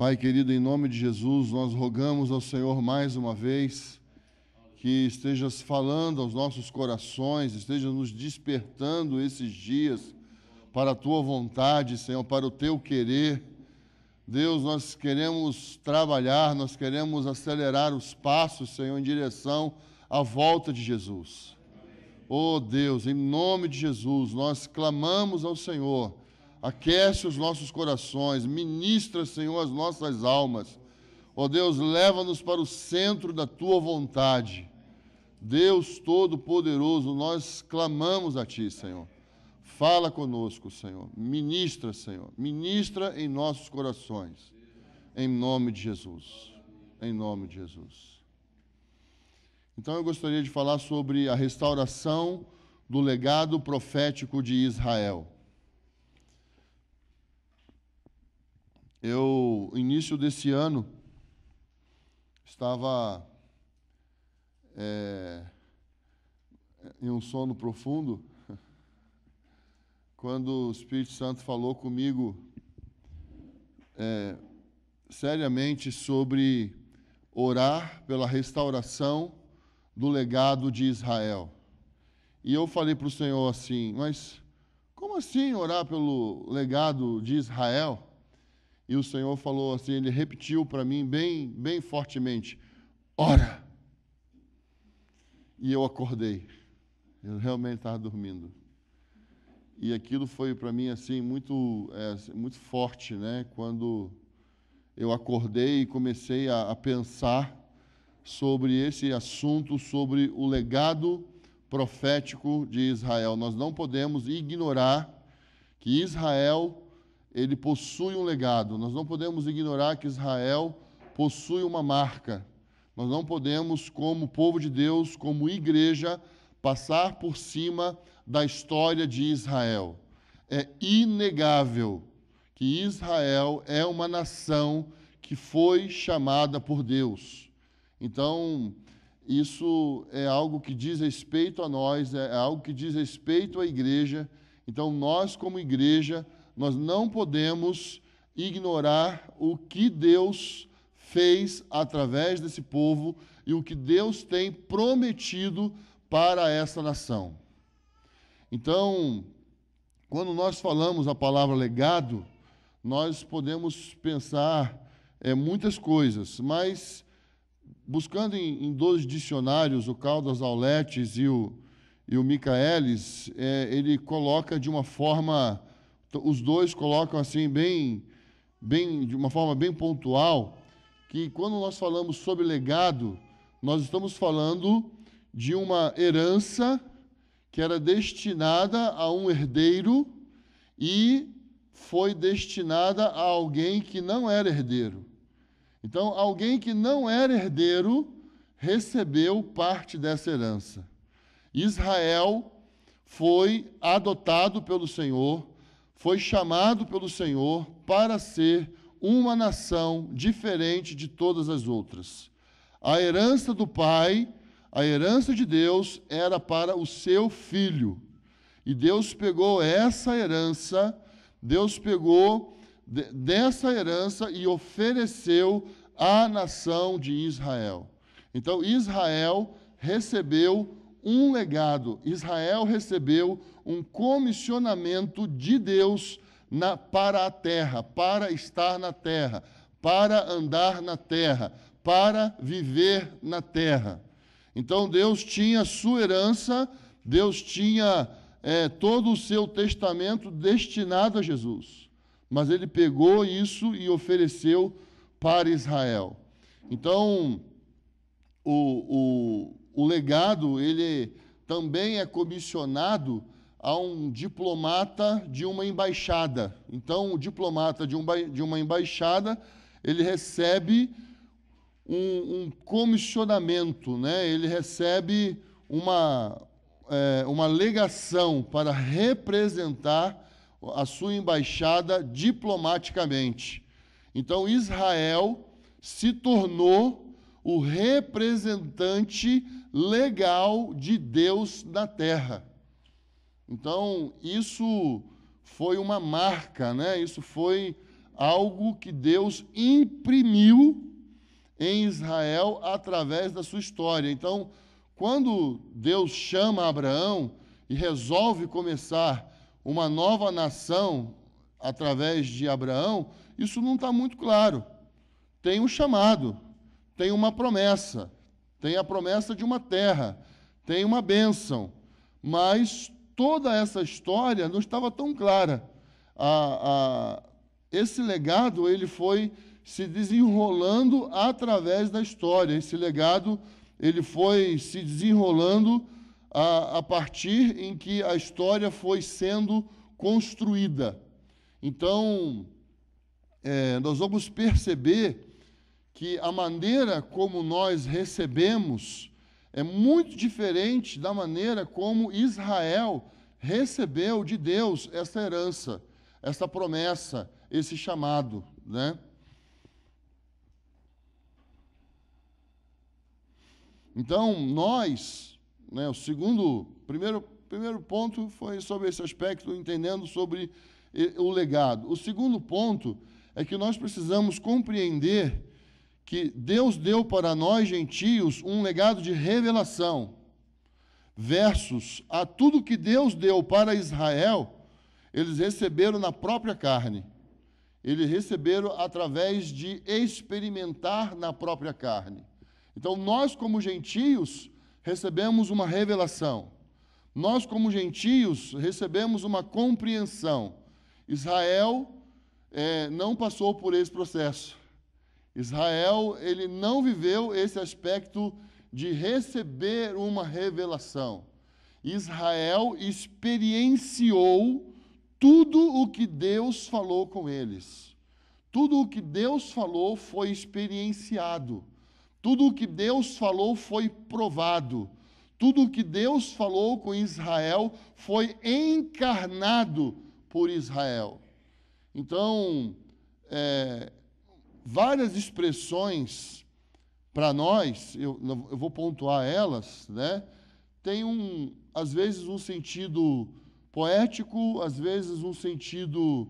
Pai querido, em nome de Jesus, nós rogamos ao Senhor mais uma vez que estejas falando aos nossos corações, esteja nos despertando esses dias para a Tua vontade, Senhor, para o Teu querer. Deus, nós queremos trabalhar, nós queremos acelerar os passos, Senhor, em direção à volta de Jesus. Oh Deus, em nome de Jesus, nós clamamos ao Senhor, aquece os nossos corações, ministra, Senhor, as nossas almas. Oh Deus, leva-nos para o centro da Tua vontade. Deus Todo-Poderoso, nós clamamos a Ti, Senhor. Fala conosco, Senhor. Ministra, Senhor. Ministra em nossos corações. Em nome de Jesus. Em nome de Jesus. Então eu gostaria de falar sobre a restauração do legado profético de Israel. Início desse ano, estava em um sono profundo, quando o Espírito Santo falou comigo seriamente sobre orar pela restauração do legado de Israel. E eu falei para o Senhor assim, mas como assim orar pelo legado de Israel? E o Senhor falou assim, Ele repetiu para mim bem fortemente, ora! E eu acordei, eu realmente estava dormindo. E aquilo foi para mim assim muito forte, né? Quando eu acordei e comecei a pensar sobre esse assunto, sobre o legado profético de Israel. Nós não podemos ignorar que Israel, ele possui um legado. Nós não podemos ignorar que Israel possui uma marca. Nós não podemos, como povo de Deus, como igreja, passar por cima da história de Israel. É inegável que Israel é uma nação que foi chamada por Deus. Então, isso é algo que diz respeito a nós, é algo que diz respeito à igreja. Então, nós, como igreja, nós não podemos ignorar o que Deus fez através desse povo e o que Deus tem prometido para essa nação. Então, quando nós falamos a palavra legado, nós podemos pensar muitas coisas, mas buscando em 2 dicionários, o Caldas Auletes e o Michaelis, ele coloca de uma forma, os dois colocam assim de uma forma bem pontual, que quando nós falamos sobre legado, nós estamos falando de uma herança que era destinada a um herdeiro e foi destinada a alguém que não era herdeiro. Então, alguém que não era herdeiro recebeu parte dessa herança. Israel foi adotado pelo Senhor, foi chamado pelo Senhor para ser uma nação diferente de todas as outras. A herança do Pai, a herança de Deus, era para o seu filho. E Deus pegou essa herança, Deus pegou dessa herança e ofereceu à nação de Israel. Então, Israel recebeu um legado, Israel recebeu um comissionamento de Deus para a terra, para estar na terra, para andar na terra, para viver na terra. Então, Deus tinha a sua herança, Deus tinha todo o seu testamento destinado a Jesus. Mas Ele pegou isso e ofereceu para Israel. Então, o legado, ele também é comissionado a um diplomata de uma embaixada. Então, o diplomata de uma embaixada, ele recebe um comissionamento, né? Ele recebe uma legação para representar a sua embaixada diplomaticamente. Então, Israel se tornou o representante legal de Deus na terra. Então, isso foi uma marca, né? Isso foi algo que Deus imprimiu em Israel através da sua história. Então, quando Deus chama Abraão e resolve começar uma nova nação através de Abraão, isso não está muito claro. Tem um chamado, tem uma promessa, tem a promessa de uma terra, tem uma bênção, mas toda essa história não estava tão clara. Esse legado ele foi se desenrolando através da história. Esse legado ele foi se desenrolando a partir em que a história foi sendo construída. Então, nós vamos perceber que a maneira como nós recebemos é muito diferente da maneira como Israel recebeu de Deus essa herança, essa promessa, esse chamado, né? Então, nós, né, primeiro ponto foi sobre esse aspecto, entendendo sobre o legado. O segundo ponto é que nós precisamos compreender que Deus deu para nós, gentios, um legado de revelação, versus a tudo que Deus deu para Israel, eles receberam na própria carne. Eles receberam através de experimentar na própria carne. Então, nós, como gentios, recebemos uma revelação. Nós, como gentios, recebemos uma compreensão. Israel não passou por esse processo. Israel, ele não viveu esse aspecto de receber uma revelação. Israel experienciou tudo o que Deus falou com eles. Tudo o que Deus falou foi experienciado. Tudo o que Deus falou foi provado. Tudo o que Deus falou com Israel foi encarnado por Israel. Então, várias expressões para nós, eu vou pontuar elas, né? Tem às vezes um sentido poético, às vezes um sentido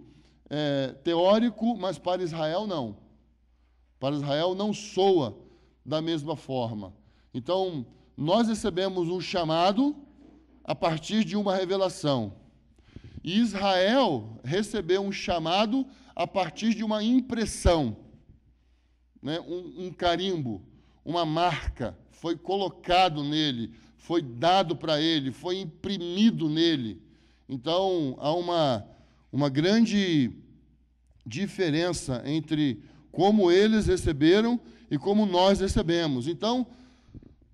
teórico, mas para Israel não. Para Israel não soa da mesma forma. Então, nós recebemos um chamado a partir de uma revelação. E Israel recebeu um chamado a partir de uma impressão, né? Um carimbo, uma marca, foi colocado nele, foi dado para ele, foi imprimido nele. Então, há uma grande diferença entre como eles receberam e como nós recebemos. Então,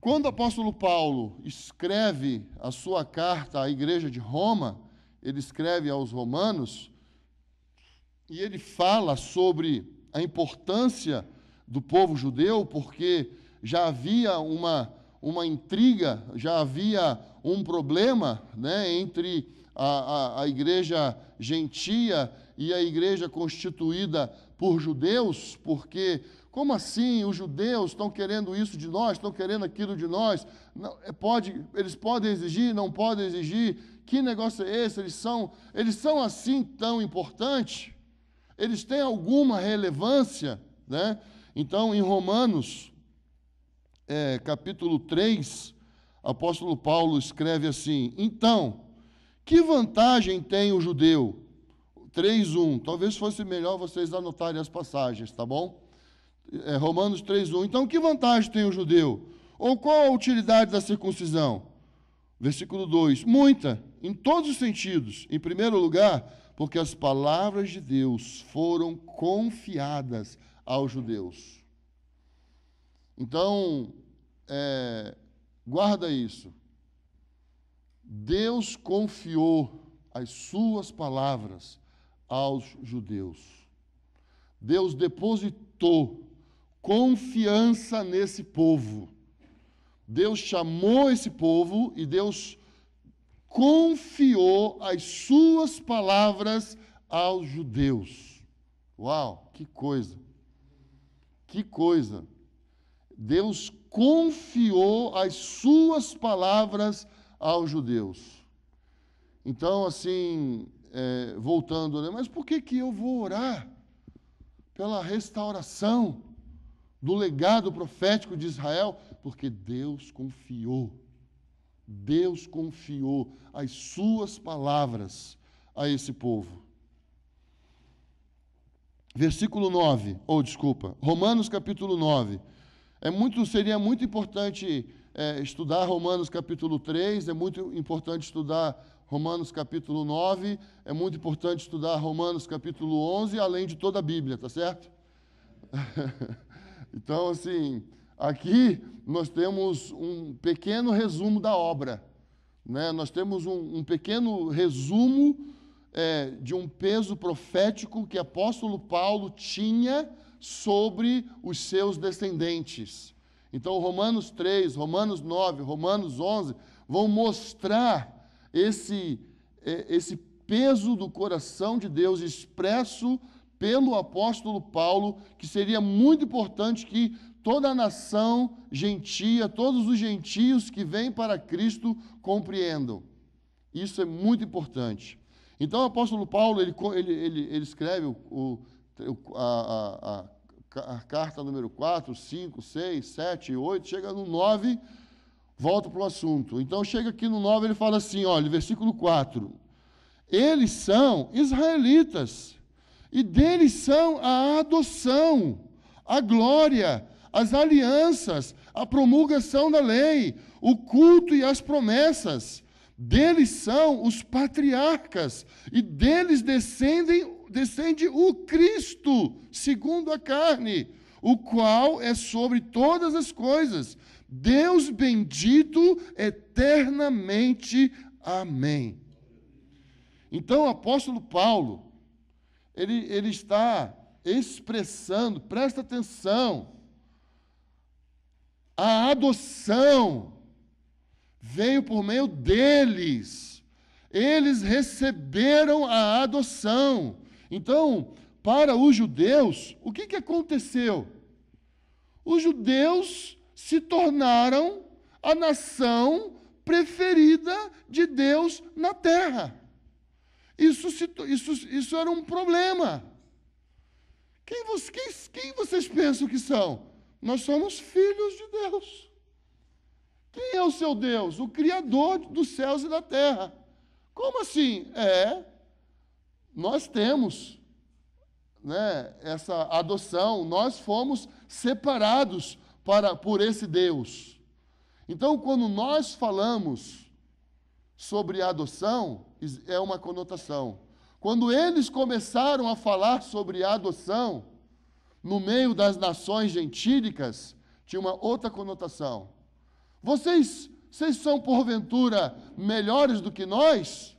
quando o apóstolo Paulo escreve a sua carta à igreja de Roma, ele escreve aos romanos, e ele fala sobre a importância do povo judeu, porque já havia uma intriga, já havia um problema, né, entre a igreja gentia e a igreja constituída por judeus, porque como assim os judeus estão querendo isso de nós, estão querendo aquilo de nós? Não, eles podem exigir, não podem exigir? Que negócio é esse? Eles são assim tão importantes? Eles têm alguma relevância, né? Então, em Romanos, capítulo 3, apóstolo Paulo escreve assim: então, que vantagem tem o judeu? 3:1, talvez fosse melhor vocês anotarem as passagens, tá bom? Romanos 3:1, então que vantagem tem o judeu? Ou qual a utilidade da circuncisão? Versículo 2, muita, em todos os sentidos. Em primeiro lugar, porque as palavras de Deus foram confiadas aos judeus. Então, guarda isso. Deus confiou as suas palavras aos judeus. Deus depositou confiança nesse povo. Deus chamou esse povo e Deus confiou as suas palavras aos judeus. Uau, que coisa! Que coisa! Deus confiou as suas palavras aos judeus. Então, assim, voltando, né? Mas por que eu vou orar? pela restauração do legado profético de Israel, porque Deus confiou as suas palavras a esse povo. Versículo 9, Romanos capítulo 9. Seria muito importante estudar Romanos capítulo 3, é muito importante estudar Romanos capítulo 9, é muito importante estudar Romanos capítulo 11, além de toda a Bíblia, tá certo? Então, assim, aqui nós temos um pequeno resumo da obra, né? Nós temos um pequeno resumo de um peso profético que o apóstolo Paulo tinha sobre os seus descendentes. Então, Romanos 3, Romanos 9, Romanos 11 vão mostrar esse peso do coração de Deus expresso pelo apóstolo Paulo, que seria muito importante que toda a nação gentia, todos os gentios que vêm para Cristo compreendam. Isso é muito importante. Então, o apóstolo Paulo, ele escreve a carta número 4, 5, 6, 7, 8, chega no 9, volta para o assunto. Então, chega aqui no 9, ele fala assim, olha, versículo 4, eles são israelitas, e deles são a adoção, a glória, as alianças, a promulgação da lei, o culto e as promessas. Deles são os patriarcas, e deles descende o Cristo, segundo a carne, o qual é sobre todas as coisas. Deus bendito eternamente. Amém. Então, o apóstolo Paulo, ele está expressando, presta atenção, a adoção veio por meio deles. Eles receberam a adoção. Então, para os judeus, o que aconteceu? Os judeus se tornaram a nação preferida de Deus na terra. Isso era um problema. Quem vocês pensam que são? Nós somos filhos de Deus. Quem é o seu Deus? O Criador dos céus e da terra. Como assim? Nós temos, né, essa adoção, nós fomos separados por esse Deus. Então, quando nós falamos sobre a adoção, é uma conotação. Quando eles começaram a falar sobre a adoção, no meio das nações gentílicas, tinha uma outra conotação. Vocês são, porventura, melhores do que nós?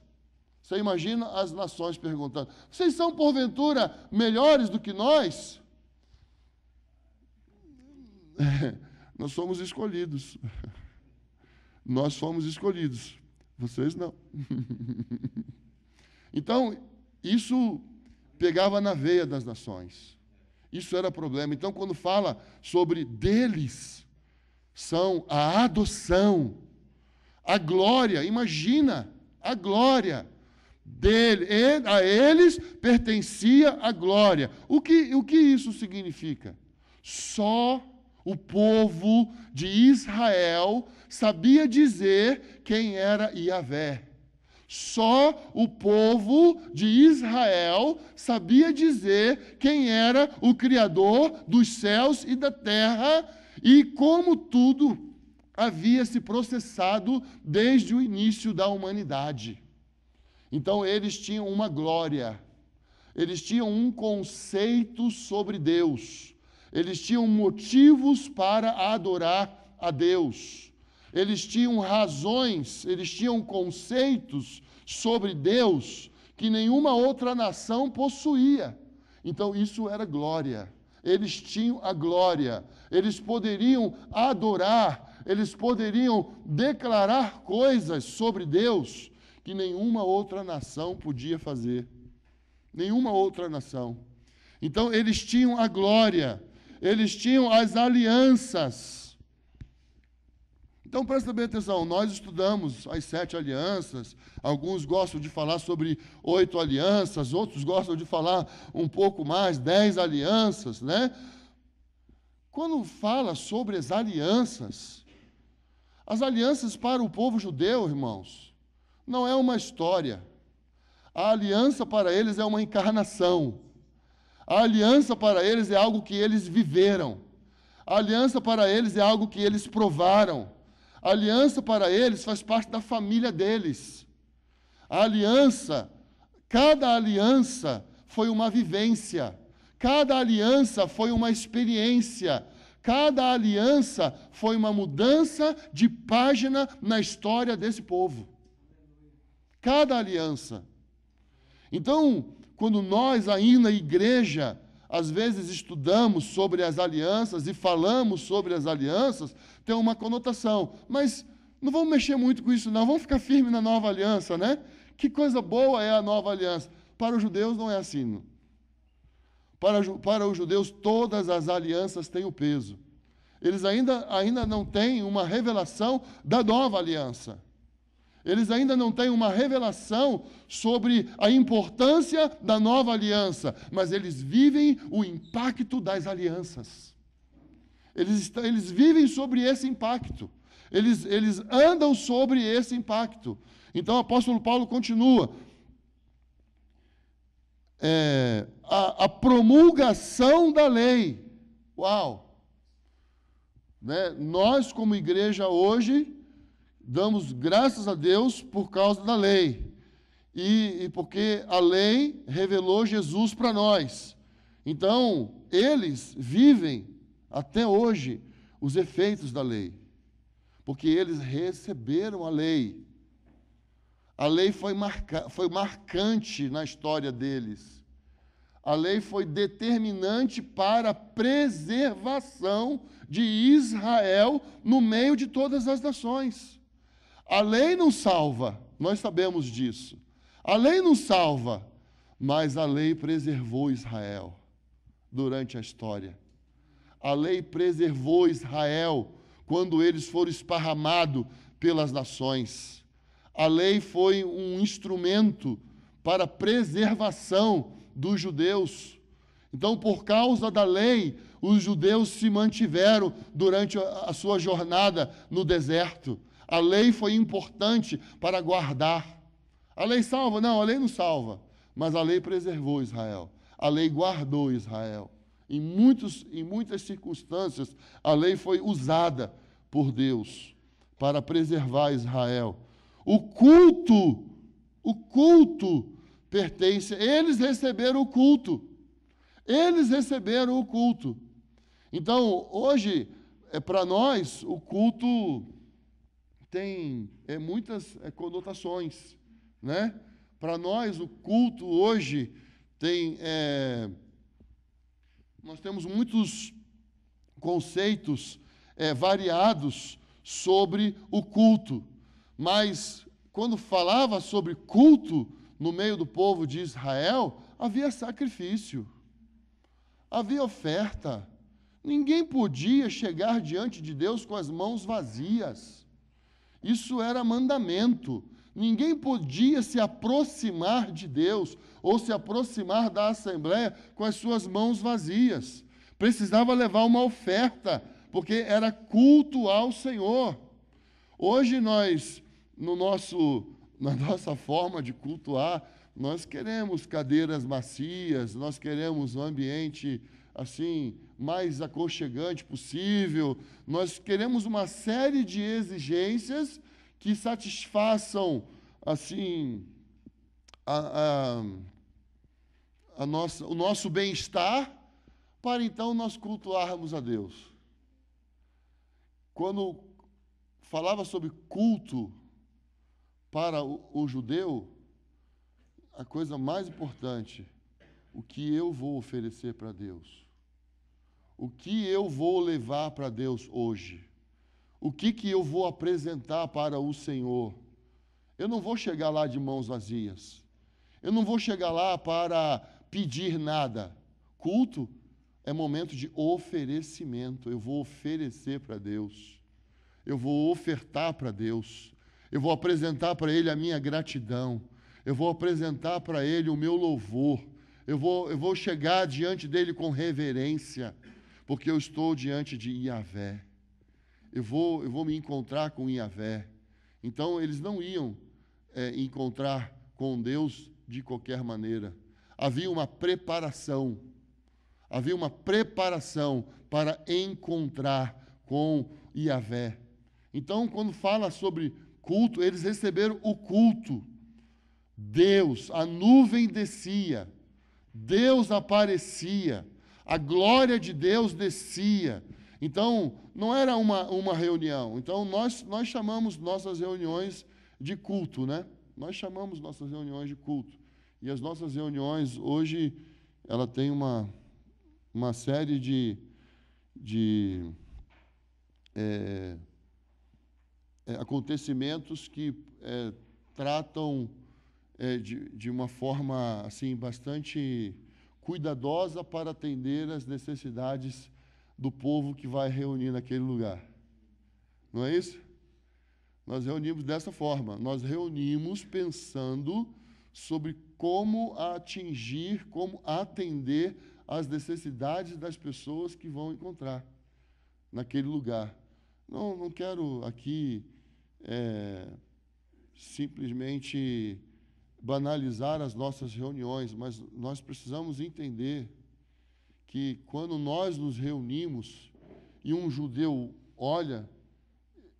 Você imagina as nações perguntando. Vocês são, porventura, melhores do que nós? Nós somos escolhidos. Nós fomos escolhidos. Vocês não. Então, isso pegava na veia das nações. Isso era problema. Então, quando fala sobre deles, são a adoção, a glória, imagina, a glória dele, a eles pertencia a glória. O que isso significa? Só o povo de Israel sabia dizer quem era Yahvé. Só o povo de Israel sabia dizer quem era o Criador dos céus e da terra e como tudo havia se processado desde o início da humanidade. Então, eles tinham uma glória, eles tinham um conceito sobre Deus, eles tinham motivos para adorar a Deus, eles tinham razões, eles tinham conceitos sobre Deus que nenhuma outra nação possuía. Então, isso era glória. Eles tinham a glória, eles poderiam adorar, eles poderiam declarar coisas sobre Deus que nenhuma outra nação podia fazer. Nenhuma outra nação. Então, eles tinham a glória, eles tinham as alianças. Então, presta bem atenção, nós estudamos as 7 alianças, alguns gostam de falar sobre 8 alianças, outros gostam de falar um pouco mais, 10 alianças, né? Quando fala sobre as alianças para o povo judeu, irmãos, não é uma história. A aliança para eles é uma encarnação. A aliança para eles é algo que eles viveram. A aliança para eles é algo que eles provaram. A aliança para eles faz parte da família deles. A aliança, cada aliança foi uma vivência. Cada aliança foi uma experiência. Cada aliança foi uma mudança de página na história desse povo. Cada aliança. Então, quando nós aí na igreja, às vezes estudamos sobre as alianças e falamos sobre as alianças, tem uma conotação. Mas não vamos mexer muito com isso, não. Vamos ficar firme na nova aliança, né? Que coisa boa é a nova aliança. Para os judeus não é assim. Não. Para os judeus, todas as alianças têm o peso. Eles ainda não têm uma revelação da nova aliança. Eles ainda não têm uma revelação sobre a importância da nova aliança, mas eles vivem o impacto das alianças. Eles vivem sobre esse impacto. Eles andam sobre esse impacto. Então, o apóstolo Paulo continua. A promulgação da lei. Uau! Né? Nós, como igreja hoje, damos graças a Deus por causa da lei. E porque a lei revelou Jesus para nós. Então, eles vivem até hoje os efeitos da lei. Porque eles receberam a lei. A lei foi marcante na história deles. A lei foi determinante para a preservação de Israel no meio de todas as nações. A lei não salva, nós sabemos disso. A lei não salva, mas a lei preservou Israel durante a história. A lei preservou Israel quando eles foram esparramados pelas nações. A lei foi um instrumento para a preservação dos judeus. Então, por causa da lei, os judeus se mantiveram durante a sua jornada no deserto. A lei foi importante para guardar. A lei salva? Não, a lei não salva. Mas a lei preservou Israel. A lei guardou Israel. Em muitas circunstâncias, a lei foi usada por Deus para preservar Israel. O culto pertence, eles receberam o culto. Eles receberam o culto. Então, hoje, para nós, o culto tem muitas conotações, né? Para nós, o culto hoje tem... nós temos muitos conceitos variados sobre o culto. Mas, quando falava sobre culto no meio do povo de Israel, havia sacrifício, havia oferta. Ninguém podia chegar diante de Deus com as mãos vazias. Isso era mandamento. Ninguém podia se aproximar de Deus ou se aproximar da Assembleia com as suas mãos vazias. Precisava levar uma oferta, porque era culto ao Senhor. Hoje nós, na nossa forma de cultuar, nós queremos cadeiras macias, nós queremos um ambiente assim mais aconchegante possível. Nós queremos uma série de exigências que satisfaçam assim o nosso bem-estar, para então nós cultuarmos a Deus. Quando falava sobre culto para o judeu, a coisa mais importante, o que eu vou oferecer para Deus? O que eu vou levar para Deus hoje? O que eu vou apresentar para o Senhor? Eu não vou chegar lá de mãos vazias. Eu não vou chegar lá para pedir nada. Culto é momento de oferecimento. Eu vou oferecer para Deus. eu vou ofertar para Deus, eu vou apresentar para Ele a minha gratidão, eu vou apresentar para Ele o meu louvor, eu vou chegar diante dEle com reverência, porque eu estou diante de Yahvé. Eu vou me encontrar com Yahvé. Então, eles não iam encontrar com Deus de qualquer maneira. Havia uma preparação para encontrar com Yahvé. Então, quando fala sobre culto, eles receberam o culto. Deus, a nuvem descia, Deus aparecia, a glória de Deus descia. Então, não era uma reunião. Então, nós chamamos nossas reuniões de culto, né? Nós chamamos nossas reuniões de culto. E as nossas reuniões, hoje, ela tem uma série de acontecimentos que tratam de uma forma assim bastante cuidadosa para atender as necessidades do povo que vai reunir naquele lugar. Não é isso? Nós reunimos dessa forma. Nós reunimos pensando sobre como atingir, como atender às necessidades das pessoas que vão encontrar naquele lugar. Não quero aqui simplesmente banalizar as nossas reuniões, mas nós precisamos entender que quando nós nos reunimos e um judeu olha,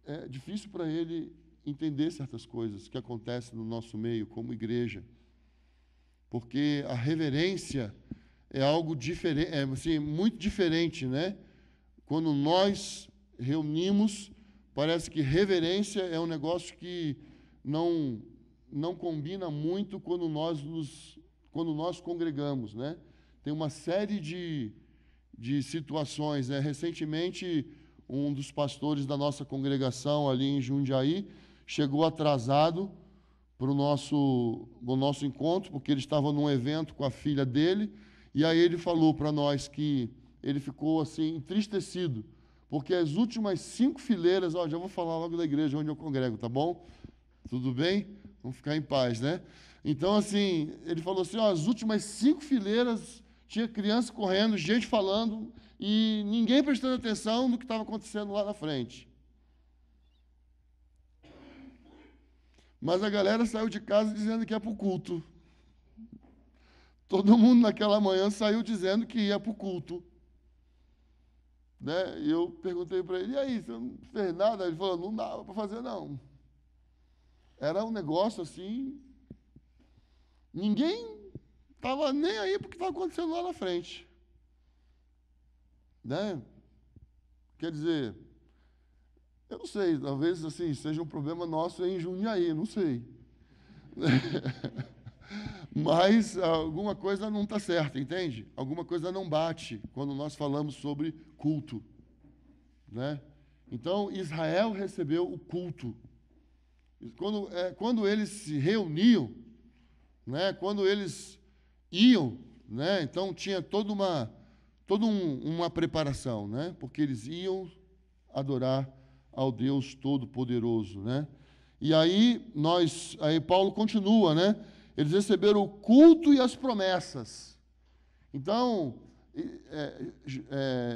é difícil para ele entender certas coisas que acontecem no nosso meio como igreja, porque a reverência é algo diferente, assim, muito diferente, né? Quando nós reunimos, parece que reverência é um negócio que não combina muito quando nós congregamos, né? Tem uma série de situações, né? Recentemente, um dos pastores da nossa congregação ali em Jundiaí chegou atrasado para o nosso encontro, porque ele estava num evento com a filha dele, e aí ele falou para nós que ele ficou assim entristecido, porque as últimas 5 fileiras, já vou falar logo da igreja onde eu congrego, tá bom? Tudo bem? Vamos ficar em paz, né? Então, assim, ele falou assim, as últimas 5 fileiras tinha criança correndo, gente falando, e ninguém prestando atenção no que estava acontecendo lá na frente. Mas a galera saiu de casa dizendo que ia para o culto. Todo mundo naquela manhã saiu dizendo que ia para o culto. Né? E eu perguntei para ele, e aí, você não fez nada? Ele falou, não dava para fazer, não. Era um negócio assim, ninguém estava nem aí para o que estava acontecendo lá na frente. Né? Quer dizer, eu não sei, talvez assim, seja um problema nosso em Jundiaí, não sei. Mas alguma coisa não está certa, entende? Alguma coisa não bate quando nós falamos sobre culto. Né? Então, Israel recebeu o culto. Quando eles se reuniam, né, quando eles iam, né, então tinha toda uma preparação, né, porque eles iam adorar ao Deus Todo-Poderoso, né? E aí Paulo continua, né? Eles receberam o culto e as promessas. Então,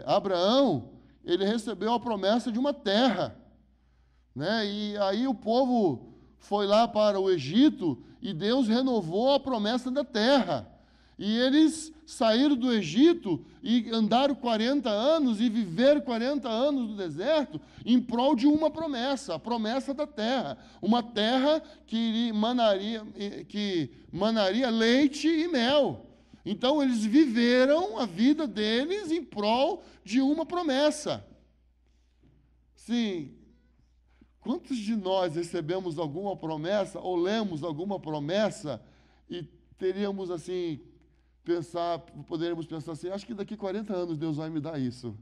Abraão, ele recebeu a promessa de uma terra, né? E aí o povo foi lá para o Egito e Deus renovou a promessa da terra. E eles saíram do Egito e andaram 40 anos e viveram 40 anos no deserto em prol de uma promessa, a promessa da terra. Uma terra que manaria leite e mel. Então, eles viveram a vida deles em prol de uma promessa. Sim. Quantos de nós recebemos alguma promessa ou lemos alguma promessa e teríamos assim, poderíamos pensar assim, acho que daqui 40 anos Deus vai me dar isso.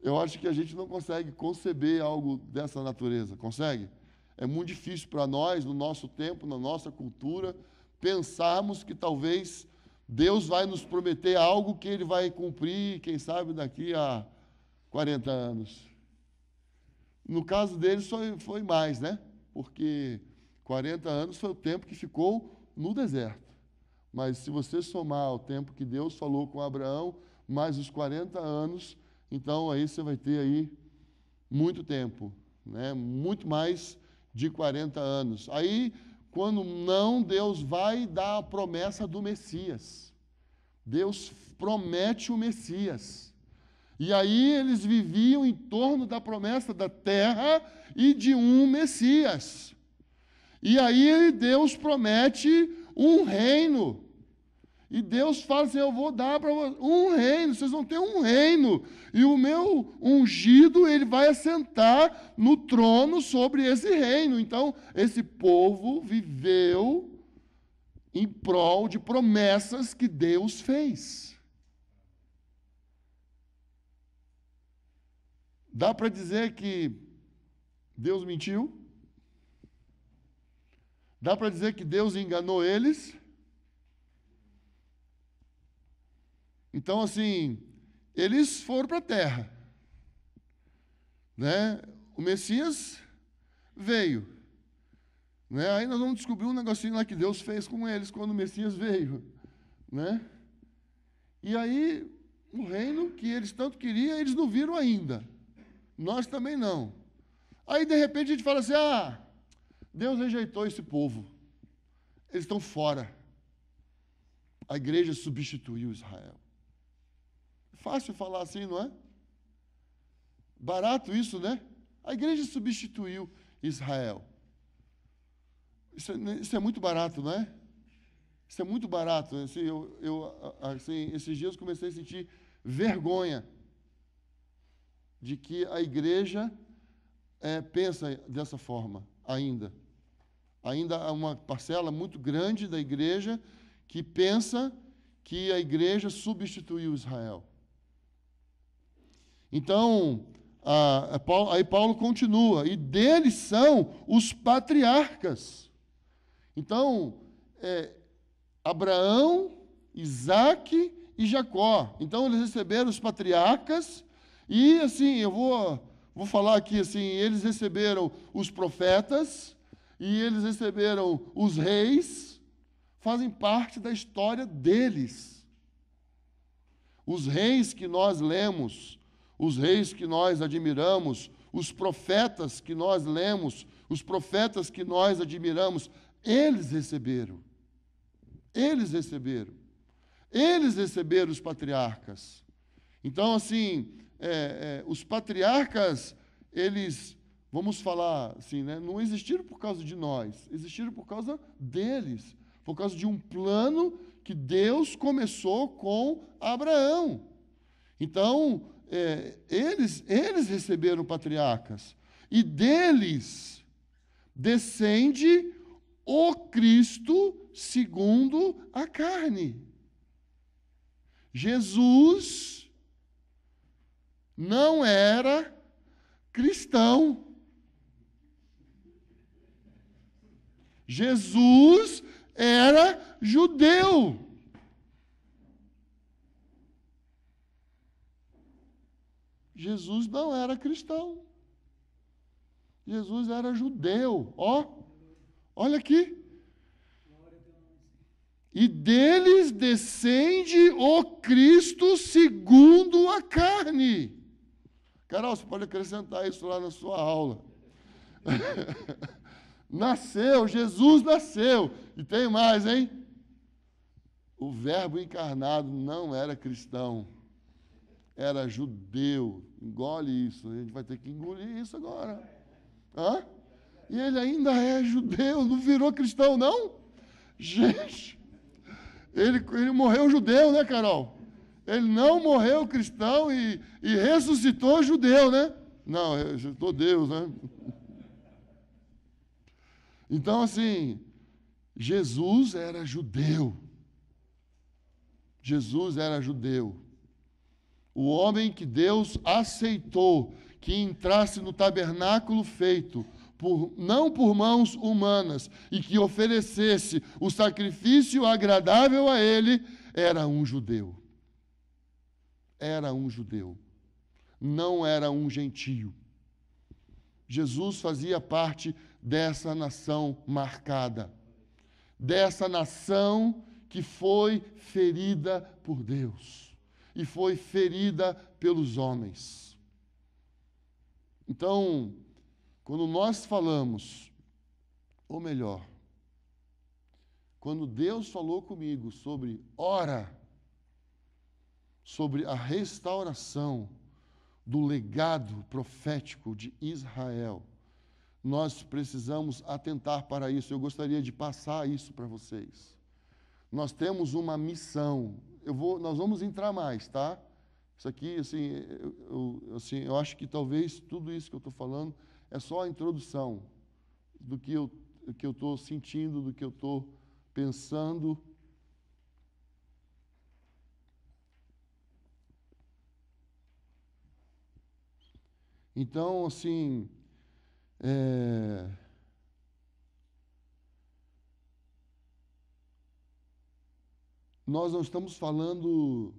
Eu acho que a gente não consegue conceber algo dessa natureza, consegue? É muito difícil para nós, no nosso tempo, na nossa cultura, pensarmos que talvez Deus vai nos prometer algo que Ele vai cumprir, quem sabe, daqui a 40 anos. No caso deles foi mais, né? Porque 40 anos foi o tempo que ficou no deserto. Mas se você somar o tempo que Deus falou com Abraão, mais os 40 anos, então aí você vai ter aí muito tempo, né? Muito mais de 40 anos. Aí, quando não, Deus vai dar a promessa do Messias. Deus promete o Messias. E aí eles viviam em torno da promessa da terra e de um Messias. E aí Deus promete um reino. E Deus fala assim, eu vou dar para vocês um reino, vocês vão ter um reino. E o meu ungido, ele vai assentar no trono sobre esse reino. Então, esse povo viveu em prol de promessas que Deus fez. Dá para dizer que Deus mentiu? Dá para dizer que Deus enganou eles? Então, assim, eles foram para a terra, né? O Messias veio, né? Aí nós vamos descobrir um negocinho lá que Deus fez com eles quando o Messias veio, né? E aí, o reino que eles tanto queriam, eles não viram ainda. Nós também não. Aí, de repente, a gente fala assim, Deus rejeitou esse povo. Eles estão fora. A igreja substituiu Israel. Fácil falar assim, não é? Barato isso, né? A igreja substituiu Israel. Isso é muito barato, não é? Isso é muito barato. Assim, esses dias eu comecei a sentir vergonha de que a igreja pensa dessa forma ainda. Ainda há uma parcela muito grande da igreja que pensa que a igreja substituiu Israel. Então, aí Paulo continua, e deles são os patriarcas. Então, Abraão, Isaque e Jacó. Então, eles receberam os patriarcas, e assim, eu vou falar aqui assim, eles receberam os profetas, e eles receberam os reis, fazem parte da história deles. Os reis que nós lemos, os reis que nós admiramos, os profetas que nós lemos, os profetas que nós admiramos, eles receberam. Eles receberam. Eles receberam os patriarcas. Então, assim, os patriarcas, eles, vamos falar assim, né, não existiram por causa de nós, existiram por causa deles, por causa de um plano que Deus começou com Abraão. Então, eles receberam patriarcas, e deles descende o Cristo segundo a carne. Jesus não era cristão. Jesus era judeu. Jesus não era cristão. Jesus era judeu. Olha aqui. E deles descende o Cristo segundo a carne. Carol, você pode acrescentar isso lá na sua aula. Jesus nasceu. E tem mais, hein? O Verbo encarnado não era cristão. Era judeu. Engole isso. A gente vai ter que engolir isso agora. E ele ainda é judeu. Não virou cristão, não? Gente, ele morreu judeu, né, Carol? Ele não morreu cristão e ressuscitou judeu, né? Não, ressuscitou Deus, né? Então, assim, Jesus era judeu. Jesus era judeu. O homem que Deus aceitou que entrasse no tabernáculo feito, não por mãos humanas, e que oferecesse o sacrifício agradável a ele, era um judeu. Era um judeu. Não era um gentio. Jesus fazia parte dessa nação marcada, dessa nação que foi ferida por Deus e foi ferida pelos homens. Então, quando nós falamos, ou melhor, quando Deus falou comigo sobre sobre a restauração do legado profético de Israel, nós precisamos atentar para isso. Eu gostaria de passar isso para vocês. Nós temos uma missão. Nós vamos entrar mais, tá? Isso aqui, eu acho que talvez tudo isso que eu estou falando é só a introdução do que eu estou sentindo, do que eu estou pensando. Então, assim, nós não estamos falando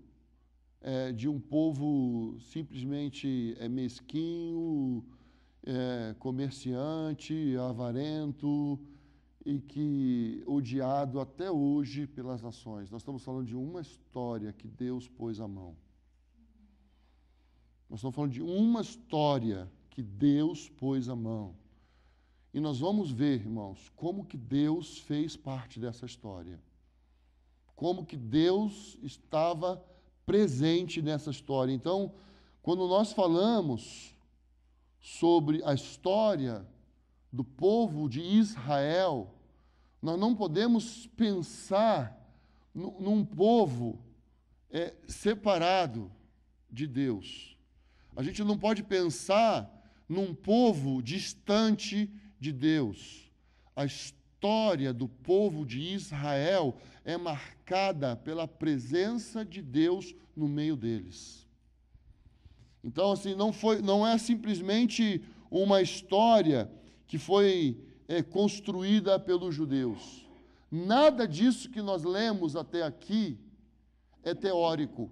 de um povo simplesmente mesquinho, comerciante, avarento e que odiado até hoje pelas nações. Nós estamos falando de uma história que Deus pôs à mão. Nós estamos falando de uma história que Deus pôs à mão. E nós vamos ver, irmãos, como que Deus fez parte dessa história. Como que Deus estava presente nessa história. Então, quando nós falamos sobre a história do povo de Israel, nós não podemos pensar num povo separado de Deus. A gente não pode pensar num povo distante de Deus. A história do povo de Israel é marcada pela presença de Deus no meio deles. Então, assim, não é simplesmente uma história que foi construída pelos judeus. Nada disso que nós lemos até aqui é teórico.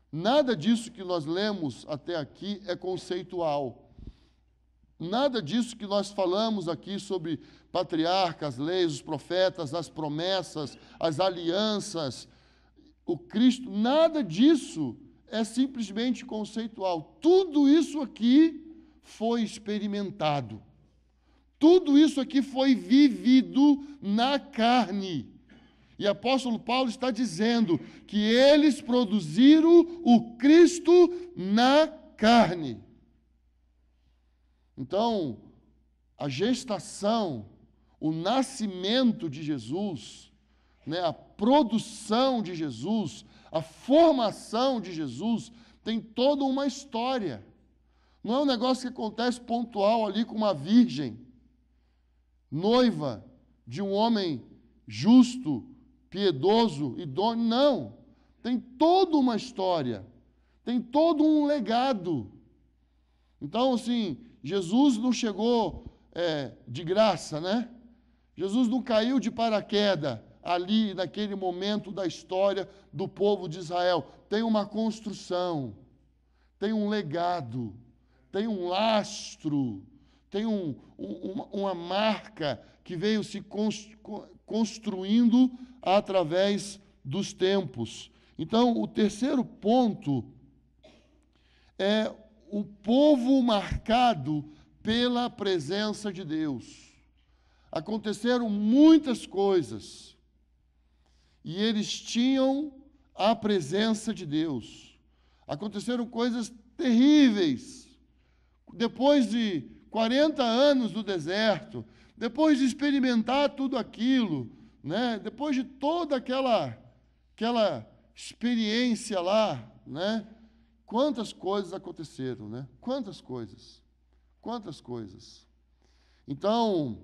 Nada disso que nós lemos até aqui é conceitual. Nada disso que nós falamos aqui sobre patriarcas, leis, os profetas, as promessas, as alianças, o Cristo, nada disso é simplesmente conceitual. Tudo isso aqui foi experimentado. Tudo isso aqui foi vivido na carne. E o apóstolo Paulo está dizendo que eles produziram o Cristo na carne. Então, a gestação, o nascimento de Jesus, a produção de Jesus, a formação de Jesus, tem toda uma história. Não é um negócio que acontece pontual ali com uma virgem, noiva de um homem justo, piedoso, idôneo. Não. Tem toda uma história. Tem todo um legado. Então, assim, Jesus não chegou de graça, né? Jesus não caiu de paraquedas ali, naquele momento da história do povo de Israel. Tem uma construção, tem um legado, tem um lastro, tem uma marca que veio se construindo através dos tempos. Então, o terceiro ponto é o povo marcado pela presença de Deus. Aconteceram muitas coisas e eles tinham a presença de Deus. Aconteceram coisas terríveis. Depois de 40 anos no deserto, depois de experimentar tudo aquilo, né? Depois de toda aquela experiência lá, né? Quantas coisas aconteceram, né? Quantas coisas. Então,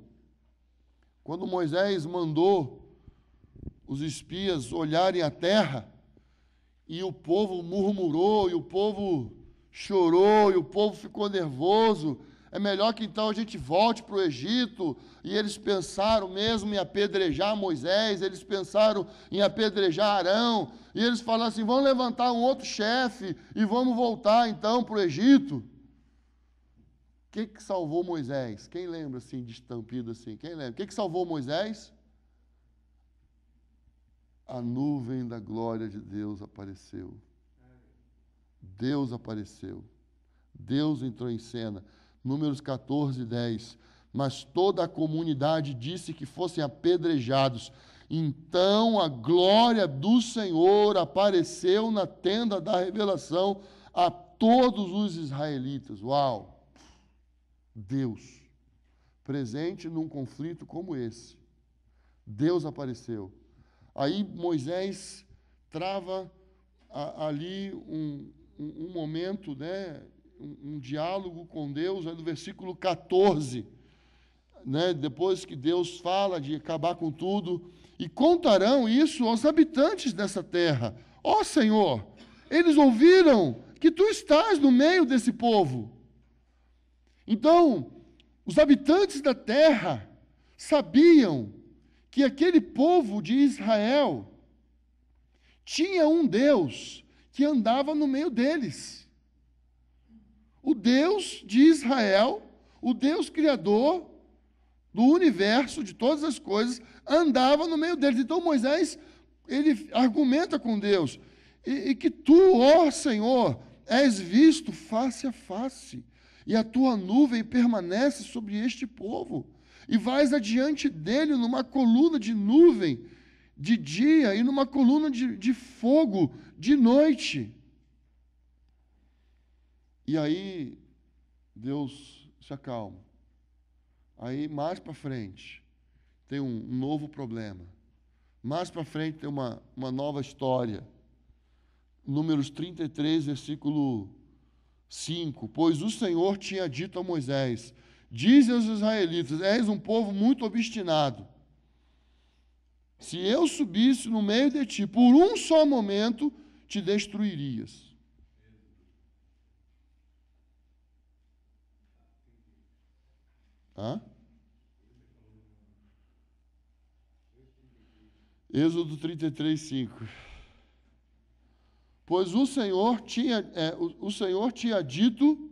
quando Moisés mandou os espias olharem a terra, e o povo murmurou, e o povo chorou, e o povo ficou nervoso, é melhor que então a gente volte para o Egito. E eles pensaram mesmo em apedrejar Moisés, eles pensaram em apedrejar Arão, e eles falaram assim: vamos levantar um outro chefe e vamos voltar então para o Egito. que salvou Moisés? Quem lembra assim, de estampido assim? Quem lembra? O que salvou Moisés? A nuvem da glória de Deus apareceu. Deus apareceu. Deus entrou em cena. Números 14, 10. Mas toda a comunidade disse que fossem apedrejados. Então a glória do Senhor apareceu na tenda da revelação a todos os israelitas. Uau! Deus, presente num conflito como esse. Deus apareceu. Aí Moisés trava ali um momento, né, um diálogo com Deus, aí no versículo 14, né, depois que Deus fala de acabar com tudo, e contarão isso aos habitantes dessa terra. Ó Senhor, eles ouviram que tu estás no meio desse povo. Então, os habitantes da terra sabiam que aquele povo de Israel tinha um Deus que andava no meio deles. O Deus de Israel, o Deus criador do universo, de todas as coisas, andava no meio deles. Então Moisés, ele argumenta com Deus, e que tu, ó Senhor, és visto face a face, e a tua nuvem permanece sobre este povo, e vais adiante dele numa coluna de nuvem de dia e numa coluna de fogo de noite. E aí, Deus se acalma. Aí, mais para frente, tem um novo problema. Mais para frente tem uma nova história. Números 33, versículo 5. Pois o Senhor tinha dito a Moisés: dize aos israelitas, és um povo muito obstinado. Se eu subisse no meio de ti, por um só momento, te destruirias. Hã? Êxodo 33, 5. Pois o Senhor tinha dito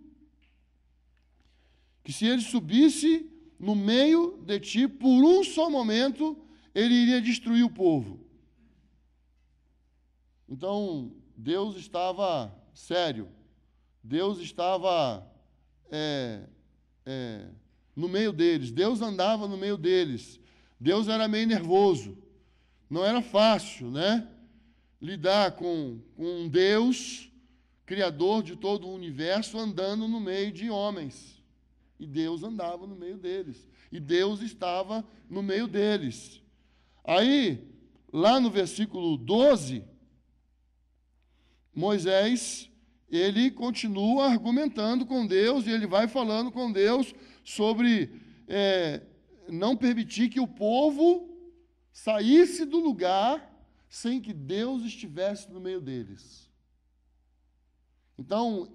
que se ele subisse no meio de ti, por um só momento, ele iria destruir o povo. Então, Deus estava sério. Deus estava no meio deles. Deus andava no meio deles. Deus era meio nervoso. Não era fácil, né? Lidar com um Deus, criador de todo o universo, andando no meio de homens. E Deus andava no meio deles. E Deus estava no meio deles. Aí, lá no versículo 12, Moisés, ele continua argumentando com Deus, e ele vai falando com Deus sobre não permitir que o povo saísse do lugar sem que Deus estivesse no meio deles. Então,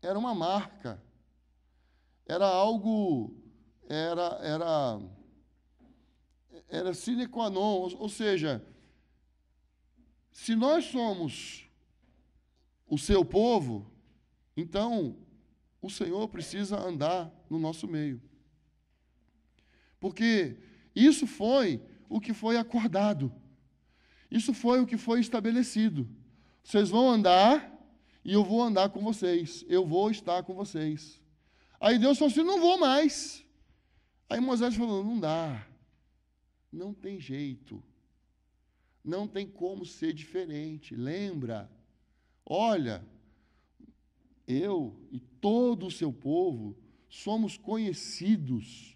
era uma marca, era algo, era sine qua non, ou seja, se nós somos o seu povo, então o Senhor precisa andar no nosso meio. Porque isso foi o que foi acordado. Isso foi o que foi estabelecido. Vocês vão andar e eu vou andar com vocês. Eu vou estar com vocês. Aí Deus falou assim, não vou mais. Aí Moisés falou, não dá. Não tem jeito. Não tem como ser diferente. Lembra? Olha, eu e todo o seu povo somos conhecidos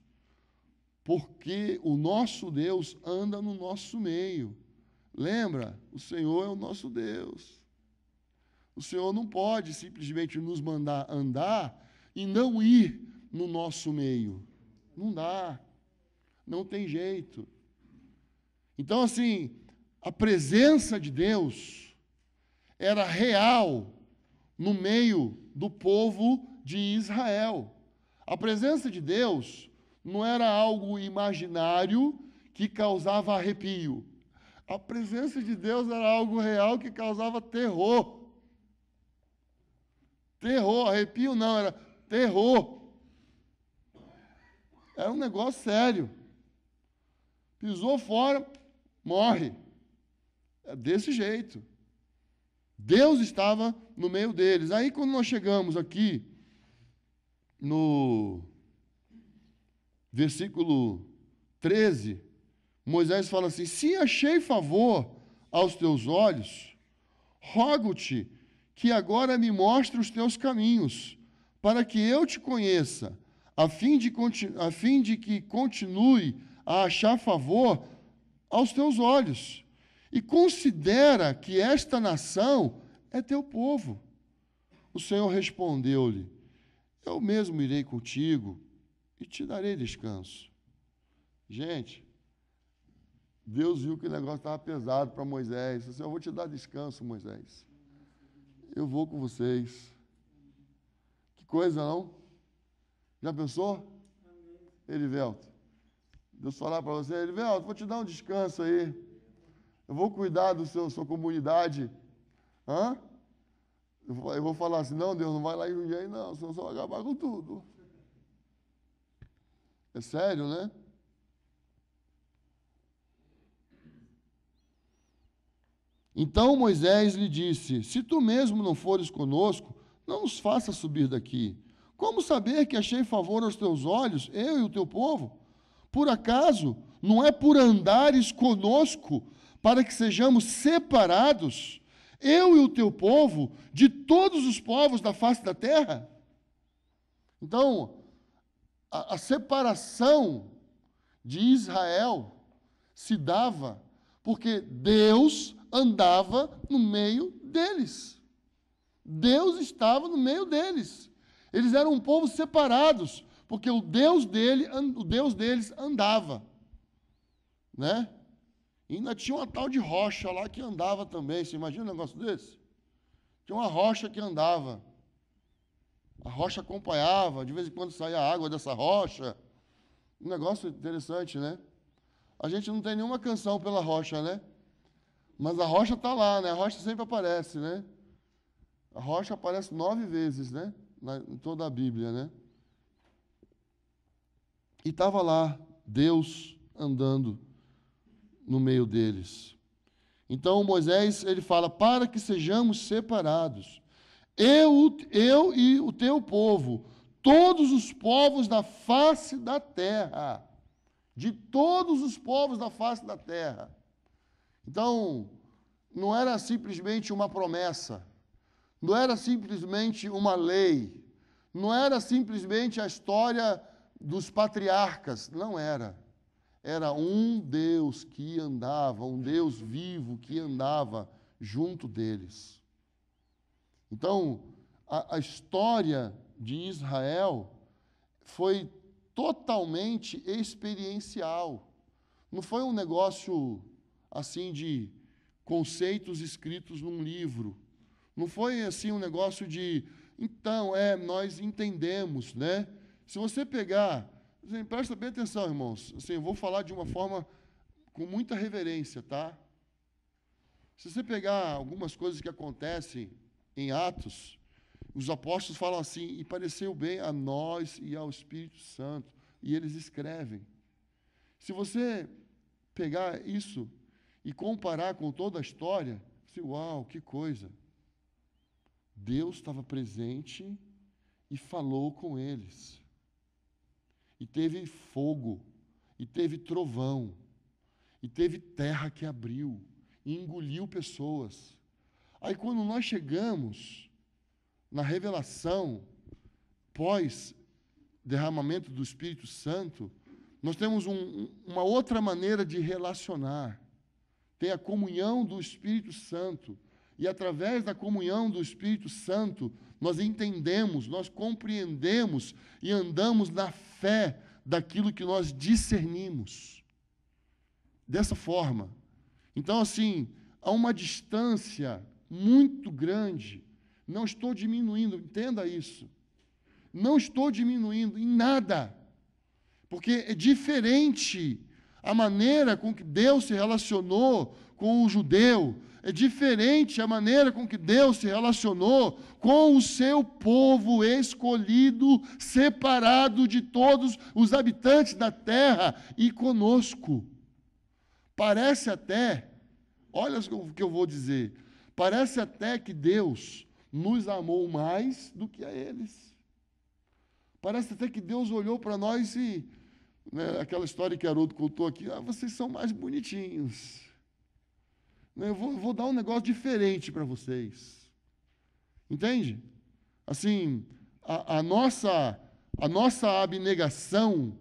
porque o nosso Deus anda no nosso meio. Lembra? O Senhor é o nosso Deus. O Senhor não pode simplesmente nos mandar andar e não ir no nosso meio. Não dá. Não tem jeito. Então, assim, a presença de Deus era real no meio do povo de Israel. A presença de Deus não era algo imaginário que causava arrepio. A presença de Deus era algo real que causava terror. Terror, arrepio não, era terror. Era um negócio sério. Pisou fora, morre. É desse jeito. Deus estava no meio deles. Aí, quando nós chegamos aqui, no versículo 13, Moisés fala assim: se achei favor aos teus olhos, rogo-te que agora me mostre os teus caminhos, para que eu te conheça, a fim de que continue a achar favor aos teus olhos. E considera que esta nação é teu povo. O Senhor respondeu-lhe: eu mesmo irei contigo e te darei descanso. Gente, Deus viu que o negócio estava pesado para Moisés. Disse: eu vou te dar descanso, Moisés. Eu vou com vocês. Que coisa, não? Já pensou? Elivelto, Deus falar para você: Elivelto, vou te dar um descanso aí. Eu vou cuidar da sua comunidade. Hã? Eu vou falar assim: não, Deus, não vai lá em Jundiaí, não, senão você vai acabar com tudo. É sério, né? Então Moisés lhe disse: se tu mesmo não fores conosco, não nos faça subir daqui. Como saber que achei favor aos teus olhos, eu e o teu povo? Por acaso não é por andares conosco, para que sejamos separados, eu e o teu povo, de todos os povos da face da terra? Então, a separação de Israel se dava porque Deus andava no meio deles. Deus estava no meio deles. Eles eram um povo separados, porque o Deus deles andava, né? E ainda tinha uma tal de rocha lá que andava também. Você imagina um negócio desse? Tinha uma rocha que andava. A rocha acompanhava, de vez em quando saía água dessa rocha. Um negócio interessante, né? A gente não tem nenhuma canção pela rocha, né? Mas a rocha está lá, né? A rocha sempre aparece, né? A rocha aparece 9 vezes, né? Em toda a Bíblia, né? E estava lá, Deus andando no meio deles. Então Moisés, ele fala: para que sejamos separados, eu e o teu povo, todos os povos da face da terra, de todos os povos da face da terra. Então, não era simplesmente uma promessa, não era simplesmente uma lei, não era simplesmente a história dos patriarcas, não era. Era um Deus que andava, um Deus vivo que andava junto deles. Então, a história de Israel foi totalmente experiencial. Não foi um negócio assim de conceitos escritos num livro. Não foi assim um negócio de, então, nós entendemos, né? Se você pegar, assim, presta bem atenção, irmãos, assim, eu vou falar de uma forma com muita reverência, tá? Se você pegar algumas coisas que acontecem em Atos, os apóstolos falam assim: e pareceu bem a nós e ao Espírito Santo, e eles escrevem. Se você pegar isso e comparar com toda a história, você, uau, que coisa! Deus estava presente e falou com eles. E teve fogo, e teve trovão, e teve terra que abriu, e engoliu pessoas. Aí, quando nós chegamos na revelação, pós-derramamento do Espírito Santo, nós temos uma outra maneira de relacionar. Tem a comunhão do Espírito Santo. E, através da comunhão do Espírito Santo, nós entendemos, nós compreendemos e andamos na fé daquilo que nós discernimos. Dessa forma. Então, assim, há uma distância muito grande. Não estou diminuindo, entenda isso. Não estou diminuindo em nada. Porque é diferente a maneira com que Deus se relacionou com o judeu, É diferente a maneira com que Deus se relacionou com o seu povo escolhido, separado de todos os habitantes da terra e conosco. Parece até, olha o que eu vou dizer, parece até que Deus nos amou mais do que a eles. Parece até que Deus olhou para nós e, né, aquela história que Haroldo contou aqui, vocês são mais bonitinhos. Eu vou dar um negócio diferente para vocês. Entende? Assim, a nossa abnegação,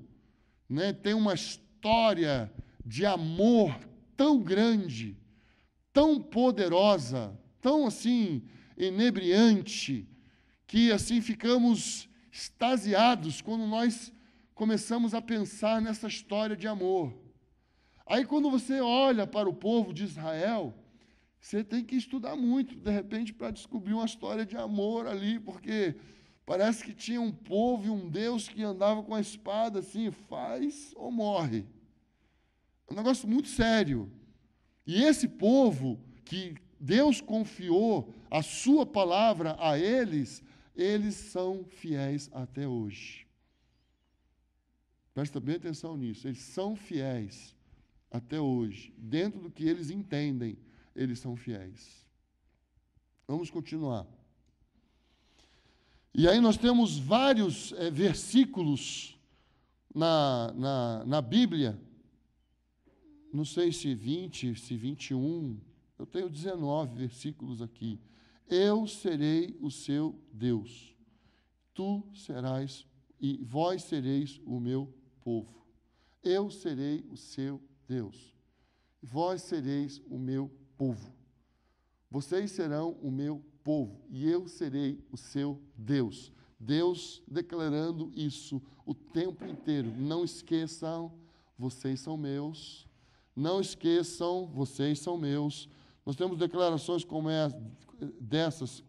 né, tem uma história de amor tão grande, tão poderosa, tão assim inebriante, que assim ficamos extasiados quando nós começamos a pensar nessa história de amor. Aí quando você olha para o povo de Israel, você tem que estudar muito, de repente, para descobrir uma história de amor ali, porque parece que tinha um povo e um Deus que andava com a espada assim, faz ou morre. É um negócio muito sério. E esse povo que Deus confiou a sua palavra a eles, eles são fiéis até hoje. Presta bem atenção nisso. Eles são fiéis até hoje. Dentro do que eles entendem, eles são fiéis. Vamos continuar. E aí nós temos vários versículos na Bíblia, não sei se 20, se 21, eu tenho 19 versículos aqui. Eu serei o seu Deus, tu serás, e vós sereis o meu povo. Eu serei o seu Deus, vós sereis o meu povo. Vocês serão o meu povo, e eu serei o seu Deus. Deus declarando isso o tempo inteiro. Não esqueçam, vocês são meus. Não esqueçam, vocês são meus. Nós temos declarações como dessas,